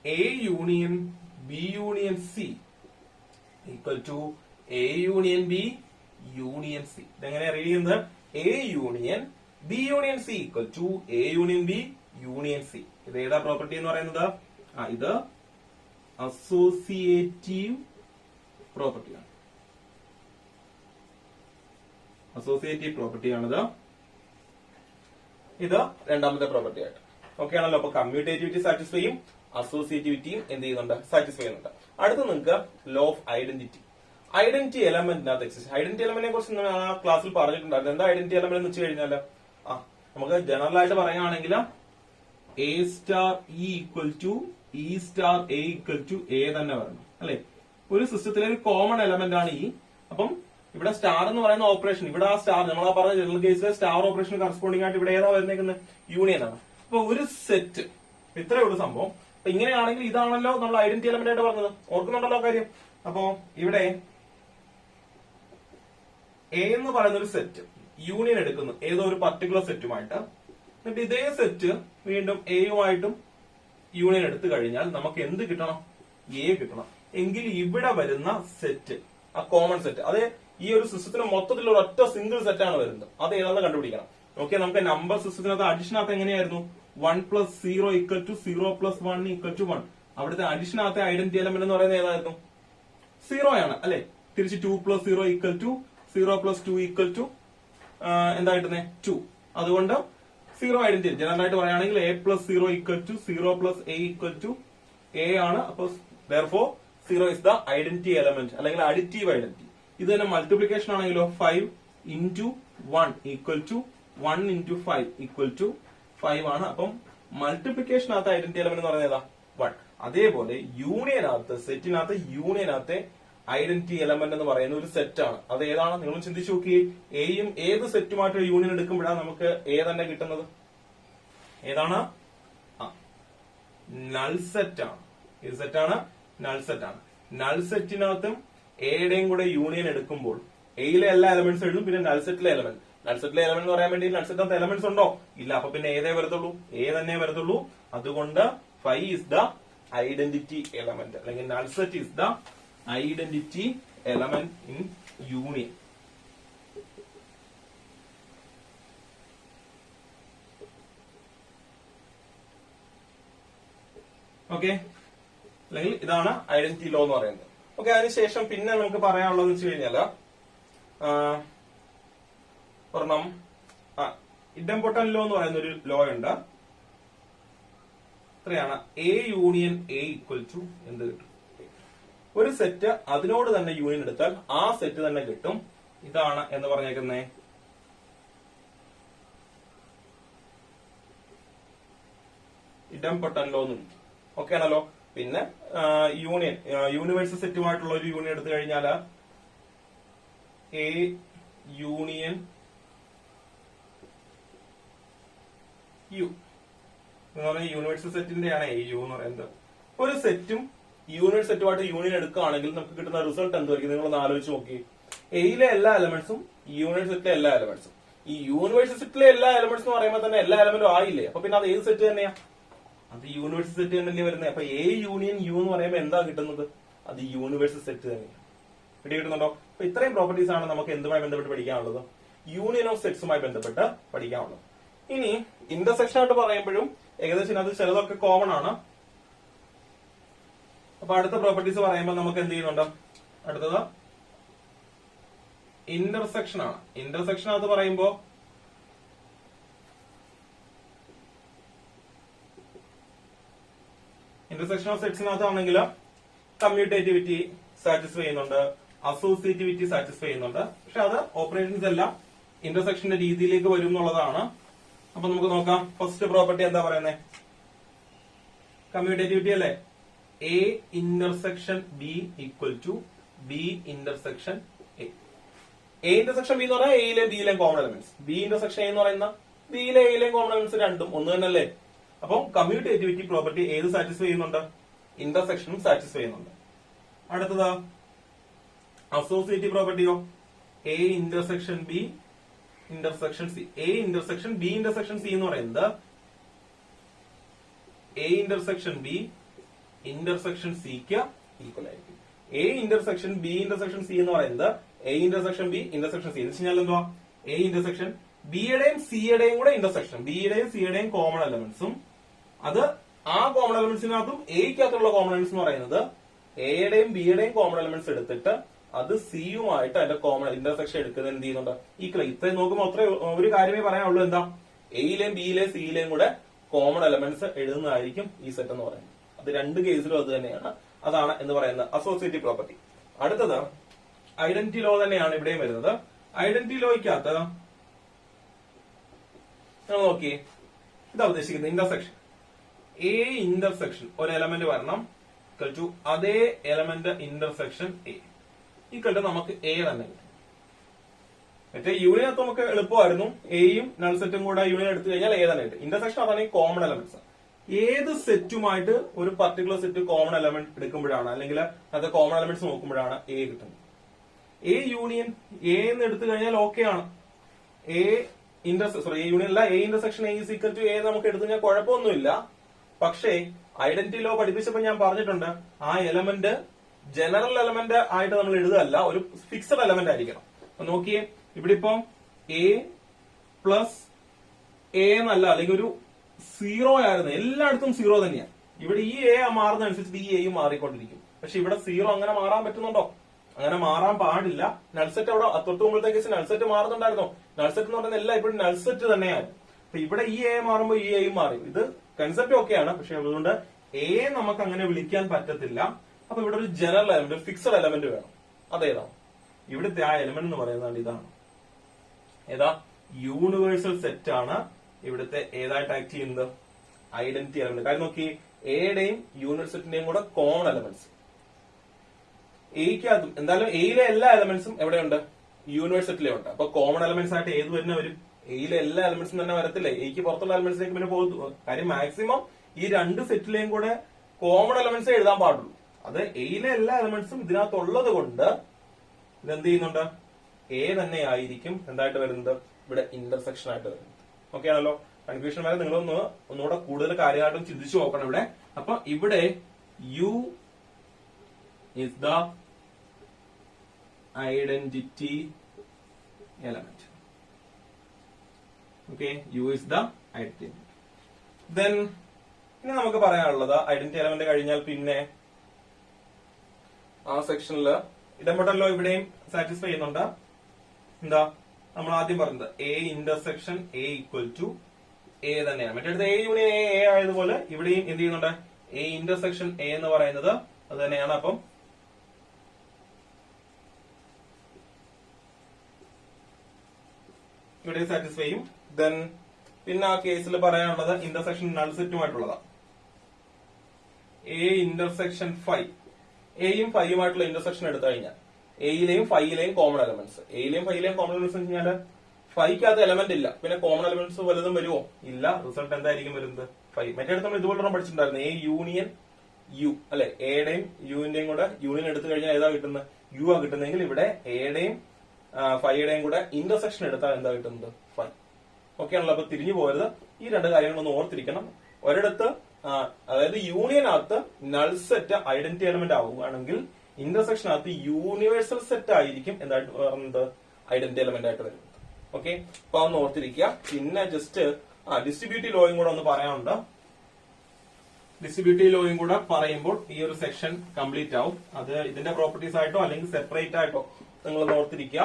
A union B union C equal to A union B union C. ഇതെങ്ങനെ റീഡ് ചെയ്യുന്നത്? A union B union C equal to A union B union C. ഇത് ഏതാ പ്രോപ്പർട്ടി എന്ന് പറയുന്നത്? ഇത് അസോസിയേറ്റീവ് പ്രോപ്പർട്ടിയാണ്. അസോസിയേറ്റീവ് പ്രോപ്പർട്ടിയാണിത്. ഇത് രണ്ടാമത്തെ പ്രോപ്പർട്ടി ആയിട്ട്. ഓക്കെ ആണല്ലോ. അപ്പൊ കമ്മ്യൂട്ടേറ്റിവിറ്റി സാറ്റിസ്ഫൈ ചെയ്യും, അസോസിയേറ്റിവിറ്റിയും എന്ത് ചെയ്യുന്നുണ്ട്? സാറ്റിസ്ഫൈ ചെയ്യുന്നുണ്ട്. അടുത്ത് നിങ്ങൾക്ക് ലോ ഓഫ് ഐഡന്റിറ്റി. ഐഡന്റിറ്റി എലമെന്റിനകത്ത് എക്സിസ്റ്റ്. ഐഡന്റിറ്റി എലമെന്റിനെ കുറിച്ച് ആ ക്ലാസ്സിൽ പറഞ്ഞിട്ടുണ്ടായിരുന്നു. എന്താ ഐഡന്റിറ്റി എലമെന്റ് എന്ന് വെച്ച് കഴിഞ്ഞാല് നമുക്ക് ജനറൽ ആയിട്ട് പറയുകയാണെങ്കിൽ A star e equal to e star A equal to A തന്നെ വരണം അല്ലെ. ഒരു സിസ്റ്റത്തിലെ ഒരു കോമൺ എലമെന്റ് ആണ് ഇ. അപ്പം ഇവിടെ സ്റ്റാർ എന്ന് പറയുന്ന ഓപ്പറേഷൻ, ഇവിടെ ആ സ്റ്റാർ നമ്മൾ ആ പറഞ്ഞ ജനറൽ കേസിലെ സ്റ്റാർ ഓപ്പറേഷൻ കറസ്പോണ്ടിങ് ആയിട്ട് ഇവിടെ ഏതാ വരുന്നേക്കുന്നത്? യൂണിയൻ ആണ്. അപ്പൊ ഒരു സെറ്റ് ഇത്രയേ ഉള്ളൂ സംഭവം. അപ്പൊ ഇങ്ങനെയാണെങ്കിൽ ഇതാണല്ലോ നമ്മൾ ഐഡന്റിറ്റി എലമെന്റ് ആയിട്ട് പറഞ്ഞത്. ഓർക്കുന്നുണ്ടല്ലോ കാര്യം. അപ്പോ ഇവിടെ എ എന്ന് പറയുന്ന ഒരു സെറ്റ് യൂണിയൻ എടുക്കുന്നു ഏതോ ഒരു പർട്ടിക്കുലർ സെറ്റുമായിട്ട്. എന്നിട്ട് ഇതേ സെറ്റ് വീണ്ടും എയുമായിട്ടും യൂണിയൻ എടുത്തു കഴിഞ്ഞാൽ നമുക്ക് എന്ത് കിട്ടണം? എ കിട്ടണം. എങ്കിൽ ഇവിടെ വരുന്ന സെറ്റ് ആ കോമൺ സെറ്റ്, അത് ഈ ഒരു സിസ്റ്റത്തിന് മൊത്തത്തിൽ ഒരു ഒറ്റ സിംഗിൾ സെറ്റ് ആണ് വരുന്നത്. അത് ഏതാണെന്ന് കണ്ടുപിടിക്കണം. ഓക്കെ, നമുക്ക് നമ്പർ സിസ്റ്റത്തിനകത്ത് അഡീഷനകത്ത് എങ്ങനെയായിരുന്നു? 1 + 0 = 0 + 1 = 1. അവിടുത്തെ അഡീഷനകത്തെ ഐഡന്റിറ്റി എലമെന്റ് എന്ന് പറയുന്നത് ഏതായിരുന്നു? 0 ആണ് അല്ലെ. തിരിച്ച് 2 plus 0 equal to 0 plus 2 equal to എന്താ കിട്ടുന്നത് 2. അതുകൊണ്ട് 0 ഐഡന്റിറ്റി ജനറൽ ആയിട്ട് പറയുകയാണെങ്കിൽ a plus 0 equal to 0 plus a equal to a ആണ്. അപ്പൊ therefore 0 is the identity element അല്ലെങ്കിൽ അഡിറ്റീവ് ഐഡന്റിറ്റി. ഇത് തന്നെ മൾട്ടിപ്ലിക്കേഷൻ ആണെങ്കിലോ 5 into 1 equal to 1 into 5 equal to 5 ആണ്. അപ്പം മൾട്ടിപ്ലിക്കേഷനകത്ത് ഐഡന്റിറ്റി എലമെന്റ് എന്ന് പറയുന്നത് ഏതാ 1. അതേപോലെ യൂണിയനകത്ത് സെറ്റിനകത്ത് യൂണിയനകത്തെ ഐഡന്റിറ്റി എലമെന്റ് എന്ന് പറയുന്ന ഒരു സെറ്റ് ആണ്. അത് ഏതാണ് നിങ്ങൾ ചിന്തിച്ചു നോക്കിയേ. എയും ഏത് സെറ്റുമായിട്ട് യൂണിയൻ എടുക്കുമ്പോഴാണ് നമുക്ക് എ തന്നെ കിട്ടുന്നത്? ഏതാണ്? നൾ സെറ്റ് ആണ്. ഏത് സെറ്റാണ്? നൾ സെറ്റ് ആണ്. നൾ സെറ്റിനകത്തും എയുടെയും കൂടെ യൂണിയൻ എടുക്കുമ്പോൾ എയിലെ എല്ലാ എലമെന്റ്സ് എഴുതും, പിന്നെ നൾ സെറ്റിലെ എലമെന്റ്. നൾ സെറ്റിലെ എലമെന്റ് എന്ന് പറയാൻ വേണ്ടി നൾ സെറ്റിനകത്ത് എലമെന്റ്സ് ഉണ്ടോ? ഇല്ല. അപ്പൊ പിന്നെ ഏതേ വരത്തുള്ളൂ? എ തന്നെ വരത്തുള്ളൂ. അതുകൊണ്ട് 5 is the identity element അല്ലെങ്കിൽ null set is the identity element in union. Okay, അല്ലെങ്കിൽ ഇതാണ് ഐഡന്റിറ്റി ലോ എന്ന് പറയുന്നത്. ഓക്കെ, അതിനുശേഷം പിന്നെ നമുക്ക് പറയാനുള്ളത് വെച്ച് കഴിഞ്ഞാല് ഒരെണ്ണം ഇഡംപൊട്ടന്റ് ലോ എന്ന് പറയുന്ന ഒരു ലോ ഉണ്ട്. എത്രയാണ്? A union A equal to എന്ത് കിട്ടും? ഒരു സെറ്റ് അതിനോട് തന്നെ യൂണിയൻ എടുത്താൽ ആ സെറ്റ് തന്നെ കിട്ടും. ഇതാണ് എന്ന് പറഞ്ഞേക്കുന്നേ ഇഡംപൊട്ടന്റ് ലോ എന്ന്. ഓക്കെ ആണല്ലോ. പിന്നെ യൂണിയൻ യൂണിവേഴ്സൽ സെറ്റുമായിട്ടുള്ള ഒരു യൂണിയൻ എടുത്തു കഴിഞ്ഞാൽ എ യൂണിയൻ യു എന്ന് പറഞ്ഞാൽ യൂണിവേഴ്സൽ സെറ്റിന്റെയാണ് എ യു എന്ന് പറയുന്നത്. ഒരു സെറ്റും യൂണിവേഴ്സൽ സെറ്റുമായിട്ട് യൂണിയൻ എടുക്കുകയാണെങ്കിൽ നമുക്ക് കിട്ടുന്ന റിസൾട്ട് എന്തായിരിക്കും? നിങ്ങളൊന്ന് ആലോചിച്ച് നോക്കി. എയിലെ എല്ലാ എലമെന്റ്സും യൂണിവേഴ്സൽ സെറ്റിലെ എല്ലാ എലമെന്റ്സും. ഈ യൂണിവേഴ്സൽ സെറ്റിലെ എല്ലാ എലമെന്റ്സ് എന്ന് പറയുമ്പോൾ തന്നെ എല്ലാ എലമെന്റും ആയില്ലേ? അപ്പൊ പിന്നെ അത് ഏത് സെറ്റ് തന്നെയാ? അത് യൂണിവേഴ്സൽ സെറ്റ് തന്നെയല്ലേ വരുന്നത്. അപ്പൊ എ യൂണിയൻ യു എന്ന് പറയുമ്പോൾ എന്താ കിട്ടുന്നത്? അത് യൂണിവേഴ്സൽ സെറ്റ് തന്നെയാണ്. കിട്ടുന്നുണ്ടോ? അപ്പൊ ഇത്രയും പ്രോപ്പർട്ടീസ് ആണ് നമുക്ക് എന്തുമായി ബന്ധപ്പെട്ട് പഠിക്കാനുള്ളത്? യൂണിയൻ ഓഫ് സെറ്റ്സുമായി ബന്ധപ്പെട്ട് പഠിക്കാനുള്ളത്. ഇനി ഇന്റർസെക്ഷൻ ആയിട്ട് പറയുമ്പോഴും ഏകദേശം അത് ചിലതൊക്കെ കോമൺ ആണ്. അപ്പൊ അടുത്ത പ്രോപ്പർട്ടീസ് പറയുമ്പോൾ നമുക്ക് എന്ത് ചെയ്യുന്നുണ്ട്? അടുത്തത് ഇന്റർസെക്ഷൻ ആണ്. ഇന്റർസെക്ഷനകത്ത് പറയുമ്പോ ഇന്റർസെക്ഷൻ ഓഫ് സെറ്റ്സിനകത്താണെങ്കിൽ കമ്മ്യൂട്ടേറ്റിവിറ്റി സാറ്റിസ്ഫൈ ചെയ്യുന്നുണ്ട്, അസോസിയേറ്റിവിറ്റി സാറ്റിസ്ഫൈ ചെയ്യുന്നുണ്ട്. പക്ഷെ അത് ഓപ്പറേഷൻസ് എല്ലാം ഇന്റർസെക്ഷന്റെ രീതിയിലേക്ക് വരും എന്നുള്ളതാണ്. അപ്പൊ നമുക്ക് നോക്കാം. ഫസ്റ്റ് പ്രോപ്പർട്ടി എന്താ പറയുന്നത്? കമ്മ്യൂട്ടേറ്റിവിറ്റി അല്ലേ? A intersection B equal to B intersection A. A intersection B എന്ന് പറഞ്ഞാൽ എയിലെയും ബിയിലെയും common elements. B intersection A എന്ന് പറയുന്ന ബിയിലെ എയിലെയും കോമൺ എലമെന്റ്സ് രണ്ടും ഒന്ന് തന്നെയല്ലേ? അപ്പം കമ്മ്യൂട്ടേറ്റിവിറ്റി പ്രോപ്പർട്ടി ഏത് സാറ്റിസ്ഫൈ ചെയ്യുന്നുണ്ട്? ഇന്റർസെക്ഷനും സാറ്റിസ്ഫൈ ചെയ്യുന്നുണ്ട്. അടുത്തത് അസോസിയേറ്റീവ് പ്രോപ്പർട്ടിയോ? A intersection B intersection C. A intersection B intersection C എന്ന് പറയുന്നത് എ ഇന്റർസെക്ഷൻ ബി ഇന്റർസെക്ഷൻ സിക്ക് ഈക്വൽ ആയിരിക്കും. A intersection B intersection C എന്ന് പറയുന്നത് A intersection B intersection C എന്ന് വെച്ച് കഴിഞ്ഞാൽ എന്തുവാ? എ ഇന്റർസെക്ഷൻ ബിയുടെയും സിയുടെയും കൂടെ ഇന്റർസെക്ഷൻ, ബിയുടെയും സിയുടെയും കോമൺ എലമെന്റ്സും അത് ആ കോമൺ എലമെന്റ്സിനകത്തും എയ്ക്കകത്തുള്ള കോമൺ എലമെന്റ്സ് എന്ന് പറയുന്നത് എയുടെയും ബിയുടെയും കോമൺ എലമെന്റ്സ് എടുത്തിട്ട് അത് സിയുമായിട്ട് അതിന്റെ കോമൺ ഇന്റർസെക്ഷൻ എടുക്കുന്നത് എന്ത് ചെയ്യുന്നുണ്ട്? ഈക്വൽ. ഇത്രയും നോക്കുമ്പോൾ അത്ര ഒരു കാര്യമേ പറയാനുള്ളൂ. എന്താ? എയിലെയും ബിയിലെയും സിയിലെയും കൂടെ കോമൺ എലമെന്റ്സ് എഴുതുന്നതായിരിക്കും ഈ സെറ്റ് എന്ന് പറയുന്നത്. അത് രണ്ട് കേസിലും അത് തന്നെയാണ്. അതാണ് എന്ന് പറയുന്നത് അസോസിയേറ്റീവ് പ്രോപ്പർട്ടി. അടുത്തത് ഐഡന്റിറ്റി ലോ തന്നെയാണ് ഇവിടെയും വരുന്നത്. ഐഡന്റിറ്റി ലോയ്ക്കകത്ത് നമ്മൾ നോക്കി, ഇതാ ഉദ്ദേശിക്കുന്നത് ഇന്റർസെക്ഷൻ. എ ഇന്റർസെക്ഷൻ ഒരു എലമെന്റ് വരണം ഈക്വൽ ടു അതേ element intersection A equal to നമുക്ക് എ തന്നെ കിട്ടും. മറ്റേ യൂണിയനകത്ത് നമുക്ക് എളുപ്പമായിരുന്നു. എയും നൾ സെറ്റും കൂടെ യൂണിയൻ എടുത്തു കഴിഞ്ഞാൽ എ തന്നെ കിട്ടും. ഇന്റർസെക്ഷൻ അതാണ് ഈ കോമൺ എലമെന്റ്സ്. ഏത് സെറ്റുമായിട്ട് ഒരു പർട്ടിക്കുലർ സെറ്റ് കോമൺ എലമെന്റ് എടുക്കുമ്പോഴാണ്, അല്ലെങ്കിൽ അത് കോമൺ എലമെന്റ്സ് നോക്കുമ്പോഴാണ് എ കിട്ടുന്നത്. എ യൂണിയൻ എ എന്ന് എടുത്തു കഴിഞ്ഞാൽ ഓക്കെ ആണ്. എ യൂണിയൻ അല്ല, A intersection A is equal to A നമുക്ക് എടുത്തു കഴിഞ്ഞാൽ കുഴപ്പമൊന്നുമില്ല. പക്ഷേ ഐഡന്റിറ്റി ലോ പഠിപ്പിച്ചപ്പോൾ ഞാൻ പറഞ്ഞിട്ടുണ്ട്, ആ എലമെന്റ് ജനറൽ എലമെന്റ് ആയിട്ട് നമ്മൾ എഴുതുകയല്ല, ഒരു ഫിക്സഡ് എലമെന്റ് ആയിരിക്കണം. അപ്പൊ നോക്കിയേ, ഇവിടെ ഇപ്പം എ പ്ലസ് എ എന്നല്ല, അല്ലെങ്കിൽ ഒരു സീറോ ആയിരുന്നു. എല്ലായിടത്തും സീറോ തന്നെയാണ്. ഇവിടെ ഈ എ മാറുന്നതനുസരിച്ച് ഈ എയും മാറിക്കൊണ്ടിരിക്കും. പക്ഷെ ഇവിടെ സീറോ അങ്ങനെ മാറാൻ പറ്റുന്നുണ്ടോ? അങ്ങനെ മാറാൻ പാടില്ല. നൾസെറ്റ് അവിടെ തൊട്ട് മുമ്പത്തെ കേസ് നൾസെറ്റ് മാറുന്നുണ്ടായിരുന്നോ? നൾസെറ്റ് എന്ന് പറയുന്ന എല്ലാം ഇപ്പോഴും നൾസെറ്റ് തന്നെയാണ്. അപ്പൊ ഇവിടെ ഈ എ മാറുമ്പോൾ ഈ എയും മാറി. ഇത് കൺസെപ്റ്റ് ഓക്കെയാണ്, പക്ഷെ അതുകൊണ്ട് എ നമുക്ക് അങ്ങനെ വിളിക്കാൻ പറ്റത്തില്ല. അപ്പൊ ഇവിടെ ഒരു ജനറൽ എലമെന്റ്, ഫിക്സഡ് എലമെന്റ് വേണം. അതേതാണ്? ഇവിടുത്തെ ആ എലമെന്റ് എന്ന് പറയുന്നത് ഇതാണ്. ഏതാ? യൂണിവേഴ്സൽ സെറ്റ് ആണ് ഇവിടുത്തെ ഏതായിട്ട് ആക്ട് ചെയ്യുന്നത്? Identity element. കാര്യം നോക്കി, എയുടെയും യൂണിവേഴ്സലിന്റെയും കൂടെ കോമൺ എലമെന്റ്സ്. എയ്ക്കകത്തും എന്തായാലും എയിലെ എല്ലാ എലമെന്റ്സും എവിടെയുണ്ട്? യൂണിവേഴ്സിറ്റിയിലെ ഉണ്ട്. അപ്പൊ കോമൺ എലമെന്റ്സ് ആയിട്ട് ഏത് തന്നെ വരും? എയിലെ എല്ലാ എലമെന്റ്സും തന്നെ വരത്തില്ലേ? എയ്ക്ക് പുറത്തുള്ള എലമെന്റ്സിലേക്ക് പിന്നെ പോകും. കാര്യം മാക്സിമം ഈ രണ്ട് സെറ്റിലെയും കൂടെ കോമൺ എലമെന്റ്സ് എഴുതാൻ പാടുള്ളൂ. അത് എയിലെ എല്ലാ എലമെന്റ്സും ഇതിനകത്തുള്ളത് കൊണ്ട് ഇതെന്ത് ചെയ്യുന്നുണ്ട്? എ തന്നെ ആയിരിക്കും എന്തായിട്ട് വരുന്നത്? ഇവിടെ ഇന്റർസെക്ഷൻ ആയിട്ട് വരുന്നത്. ഓക്കെ ആണല്ലോ? കൺഫ്യൂഷൻ വരെ നിങ്ങളൊന്ന് ഒന്നുകൂടെ കൂടുതൽ കാര്യമായിട്ടും ചിന്തിച്ചു നോക്കണം ഇവിടെ. അപ്പൊ ഇവിടെ U is the identity element. Okay, U is the identity. Then ഇനി നമുക്ക് പറയാനുള്ളത് ഐഡന്റിറ്റി എലമെന്റ് കഴിഞ്ഞാൽ പിന്നെ ആ സെക്ഷനിൽ ഇടപെടലോ ഇവിടെയും സാറ്റിസ്ഫൈ ചെയ്യുന്നുണ്ട്. എന്താ നമ്മൾ ആദ്യം പറഞ്ഞത്? A intersection A equal to A തന്നെയാണ്. മറ്റേടത്ത് എ യൂണിയൻ എ ആയതുപോലെ ഇവിടെയും എന്ത് ചെയ്യുന്നുണ്ട്? എ ഇന്റർസെക്ഷൻ എ എന്ന് പറയുന്നത് അത് തന്നെയാണ്. അപ്പം ഇവിടെ സാറ്റിസ്ഫൈ ചെയ്യും. ദെൻ പിന്നെ ആ കേസിൽ പറയാനുള്ളത് ഇന്റർസെക്ഷൻ നൾസെറ്റുമായിട്ടുള്ളതാണ്. എ ഇന്റർസെക്ഷൻ ഫൈവ്, എയും ഫൈവുമായിട്ടുള്ള ഇന്റർസെക്ഷൻ എടുത്തു കഴിഞ്ഞാൽ എയിലെയും ഫൈവിലെയും കോമൺ എലമെന്റ്സ്, എയിലെയും ഫൈവിലെയും കോമൺ എലമെന്റ്സ് എന്ന് പറഞ്ഞാൽ ഫൈവിക്കകത്ത് എലമെന്റ് ഇല്ല, പിന്നെ കോമൺ എലമെന്റ്സ് വലുതും വരുമോ? ഇല്ല. റിസൾട്ട് എന്തായിരിക്കും വരുന്നത്? ഫൈവ്. മറ്റേ നമ്മൾ ഇതുപോലെ പഠിച്ചിട്ടുണ്ടായിരുന്നു, എ യൂണിയൻ യു അല്ലെ? എയുടെയും യുവിന്റെയും കൂടെ യൂണിയൻ എടുത്തു കഴിഞ്ഞാൽ ഏതാ കിട്ടുന്നത്? യു ആ കിട്ടുന്നെങ്കിൽ ഇവിടെ എയുടെയും ഫൈയുടെയും കൂടെ ഇന്റർസെക്ഷൻ എടുത്താൽ എന്താ കിട്ടുന്നത്? ഫൈവ്. ഓക്കെ ആണല്ലോ? അപ്പൊ തിരിഞ്ഞു പോകരുത്. ഈ രണ്ട് കാര്യങ്ങളൊന്ന് ഓർത്തിരിക്കണം. ഒരിടത്ത് അതായത് യൂണിയനകത്ത് നൾ സെറ്റ് ഐഡന്റിറ്റി എലമെന്റ് ആവുകയാണെങ്കിൽ ഇന്റർസെക്ഷനകത്ത് യൂണിവേഴ്സൽ സെറ്റ് ആയിരിക്കും എന്തായിട്ട് പറയുന്നത്? ഐഡന്റിറ്റി എലമെന്റ് ആയിട്ട് വരുന്നത്. ഓക്കെ, അപ്പൊ ഒന്ന് ഓർത്തിരിക്കുക. പിന്നെ ജസ്റ്റ് ഡിസ്ട്രിബ്യൂട്ടീവ് ലോയും കൂടെ ഒന്ന് പറയാനുണ്ട്. ഡിസ്ട്രിബ്യൂട്ടീവ് ലോയും കൂടെ പറയുമ്പോൾ ഈ ഒരു സെക്ഷൻ കംപ്ലീറ്റ് ആവും. അത് ഇതിന്റെ പ്രോപ്പർട്ടീസ് ആയിട്ടോ അല്ലെങ്കിൽ സെപ്പറേറ്റ് ആയിട്ടോ നിങ്ങളൊന്ന് ഓർത്തിരിക്കുക.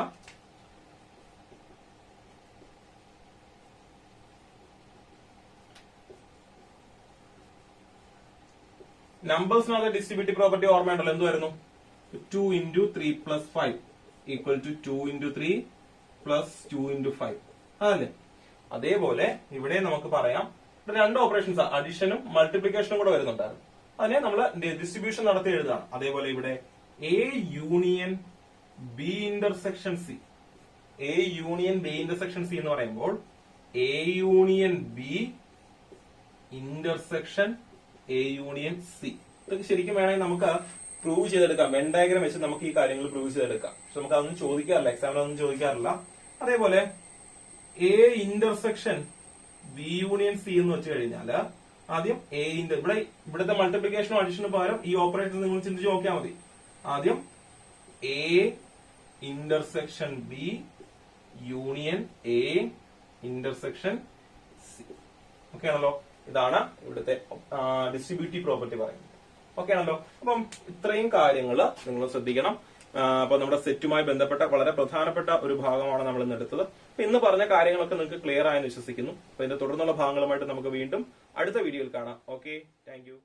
നമ്പേഴ്സിനകത്ത് ഡിസ്ട്രിബ്യൂട്ടീവ് പ്രോപ്പർട്ടി ഓർമ്മയുണ്ടല്ലോ? എന്ത് വരുന്നു? 2 into 3 plus 5 equal to 2 into 3 plus 2 into 5 അതല്ലേ? അതേപോലെ ഇവിടെ നമുക്ക് പറയാം രണ്ട് ഓപ്പറേഷൻസ്, അഡിഷനും മൾട്ടിപ്ലിക്കേഷനും കൂടെ വരുന്നുണ്ടായിരുന്നു. അതിനെ നമ്മൾ ഡിസ്ട്രിബ്യൂഷൻ നടത്തി എഴുതാണ്. അതേപോലെ ഇവിടെ A union B intersection C, A union B intersection C എന്ന് പറയുമ്പോൾ A union B intersection A union C. ഇതൊക്കെ ശരിക്കും വേണമെങ്കിൽ നമുക്ക് പ്രൂവ് ചെയ്തെടുക്കാം. വെൻ ഡയഗ്രം വെച്ച് നമുക്ക് ഈ കാര്യങ്ങൾ പ്രൂവ് ചെയ്തെടുക്കാം. പക്ഷെ നമുക്ക് അതൊന്നും ചോദിക്കാറില്ല, എക്സാമിനൊന്നും ചോദിക്കാറില്ല. അതേപോലെ A intersection B union C എന്ന് വെച്ച് കഴിഞ്ഞാൽ ആദ്യം എ ഇവിടുത്തെ മൾട്ടിപ്ലിക്കേഷനും അഡീഷനും പകരം ഈ ഓപ്പറേഷൻ നിങ്ങൾ ചിന്തിച്ച് നോക്കിയാൽ മതി. ആദ്യം A intersection B union A intersection C. Okay ആണല്ലോ? ഇതാണ് ഇവിടുത്തെ ഡിസ്ട്രിബ്യൂട്ടീവ് പ്രോപ്പർട്ടി പറയുന്നത്. ഓക്കെ ആണല്ലോ? അപ്പം ഇത്രയും കാര്യങ്ങൾ നിങ്ങൾ ശ്രദ്ധിക്കണം. അപ്പൊ നമ്മുടെ സെറ്റുമായി ബന്ധപ്പെട്ട വളരെ പ്രധാനപ്പെട്ട ഒരു ഭാഗമാണ് നമ്മൾ ഇന്ന് എടുത്തത്. അപ്പൊ ഇന്ന് പറഞ്ഞ കാര്യങ്ങളൊക്കെ നിങ്ങൾക്ക് ക്ലിയർ ആയെന്ന് വിശ്വസിക്കുന്നു. അപ്പൊ ഇതിന്റെ തുടർന്നുള്ള ഭാഗങ്ങളുമായിട്ട് നമുക്ക് വീണ്ടും അടുത്ത വീഡിയോയിൽ കാണാം. Okay, thank you.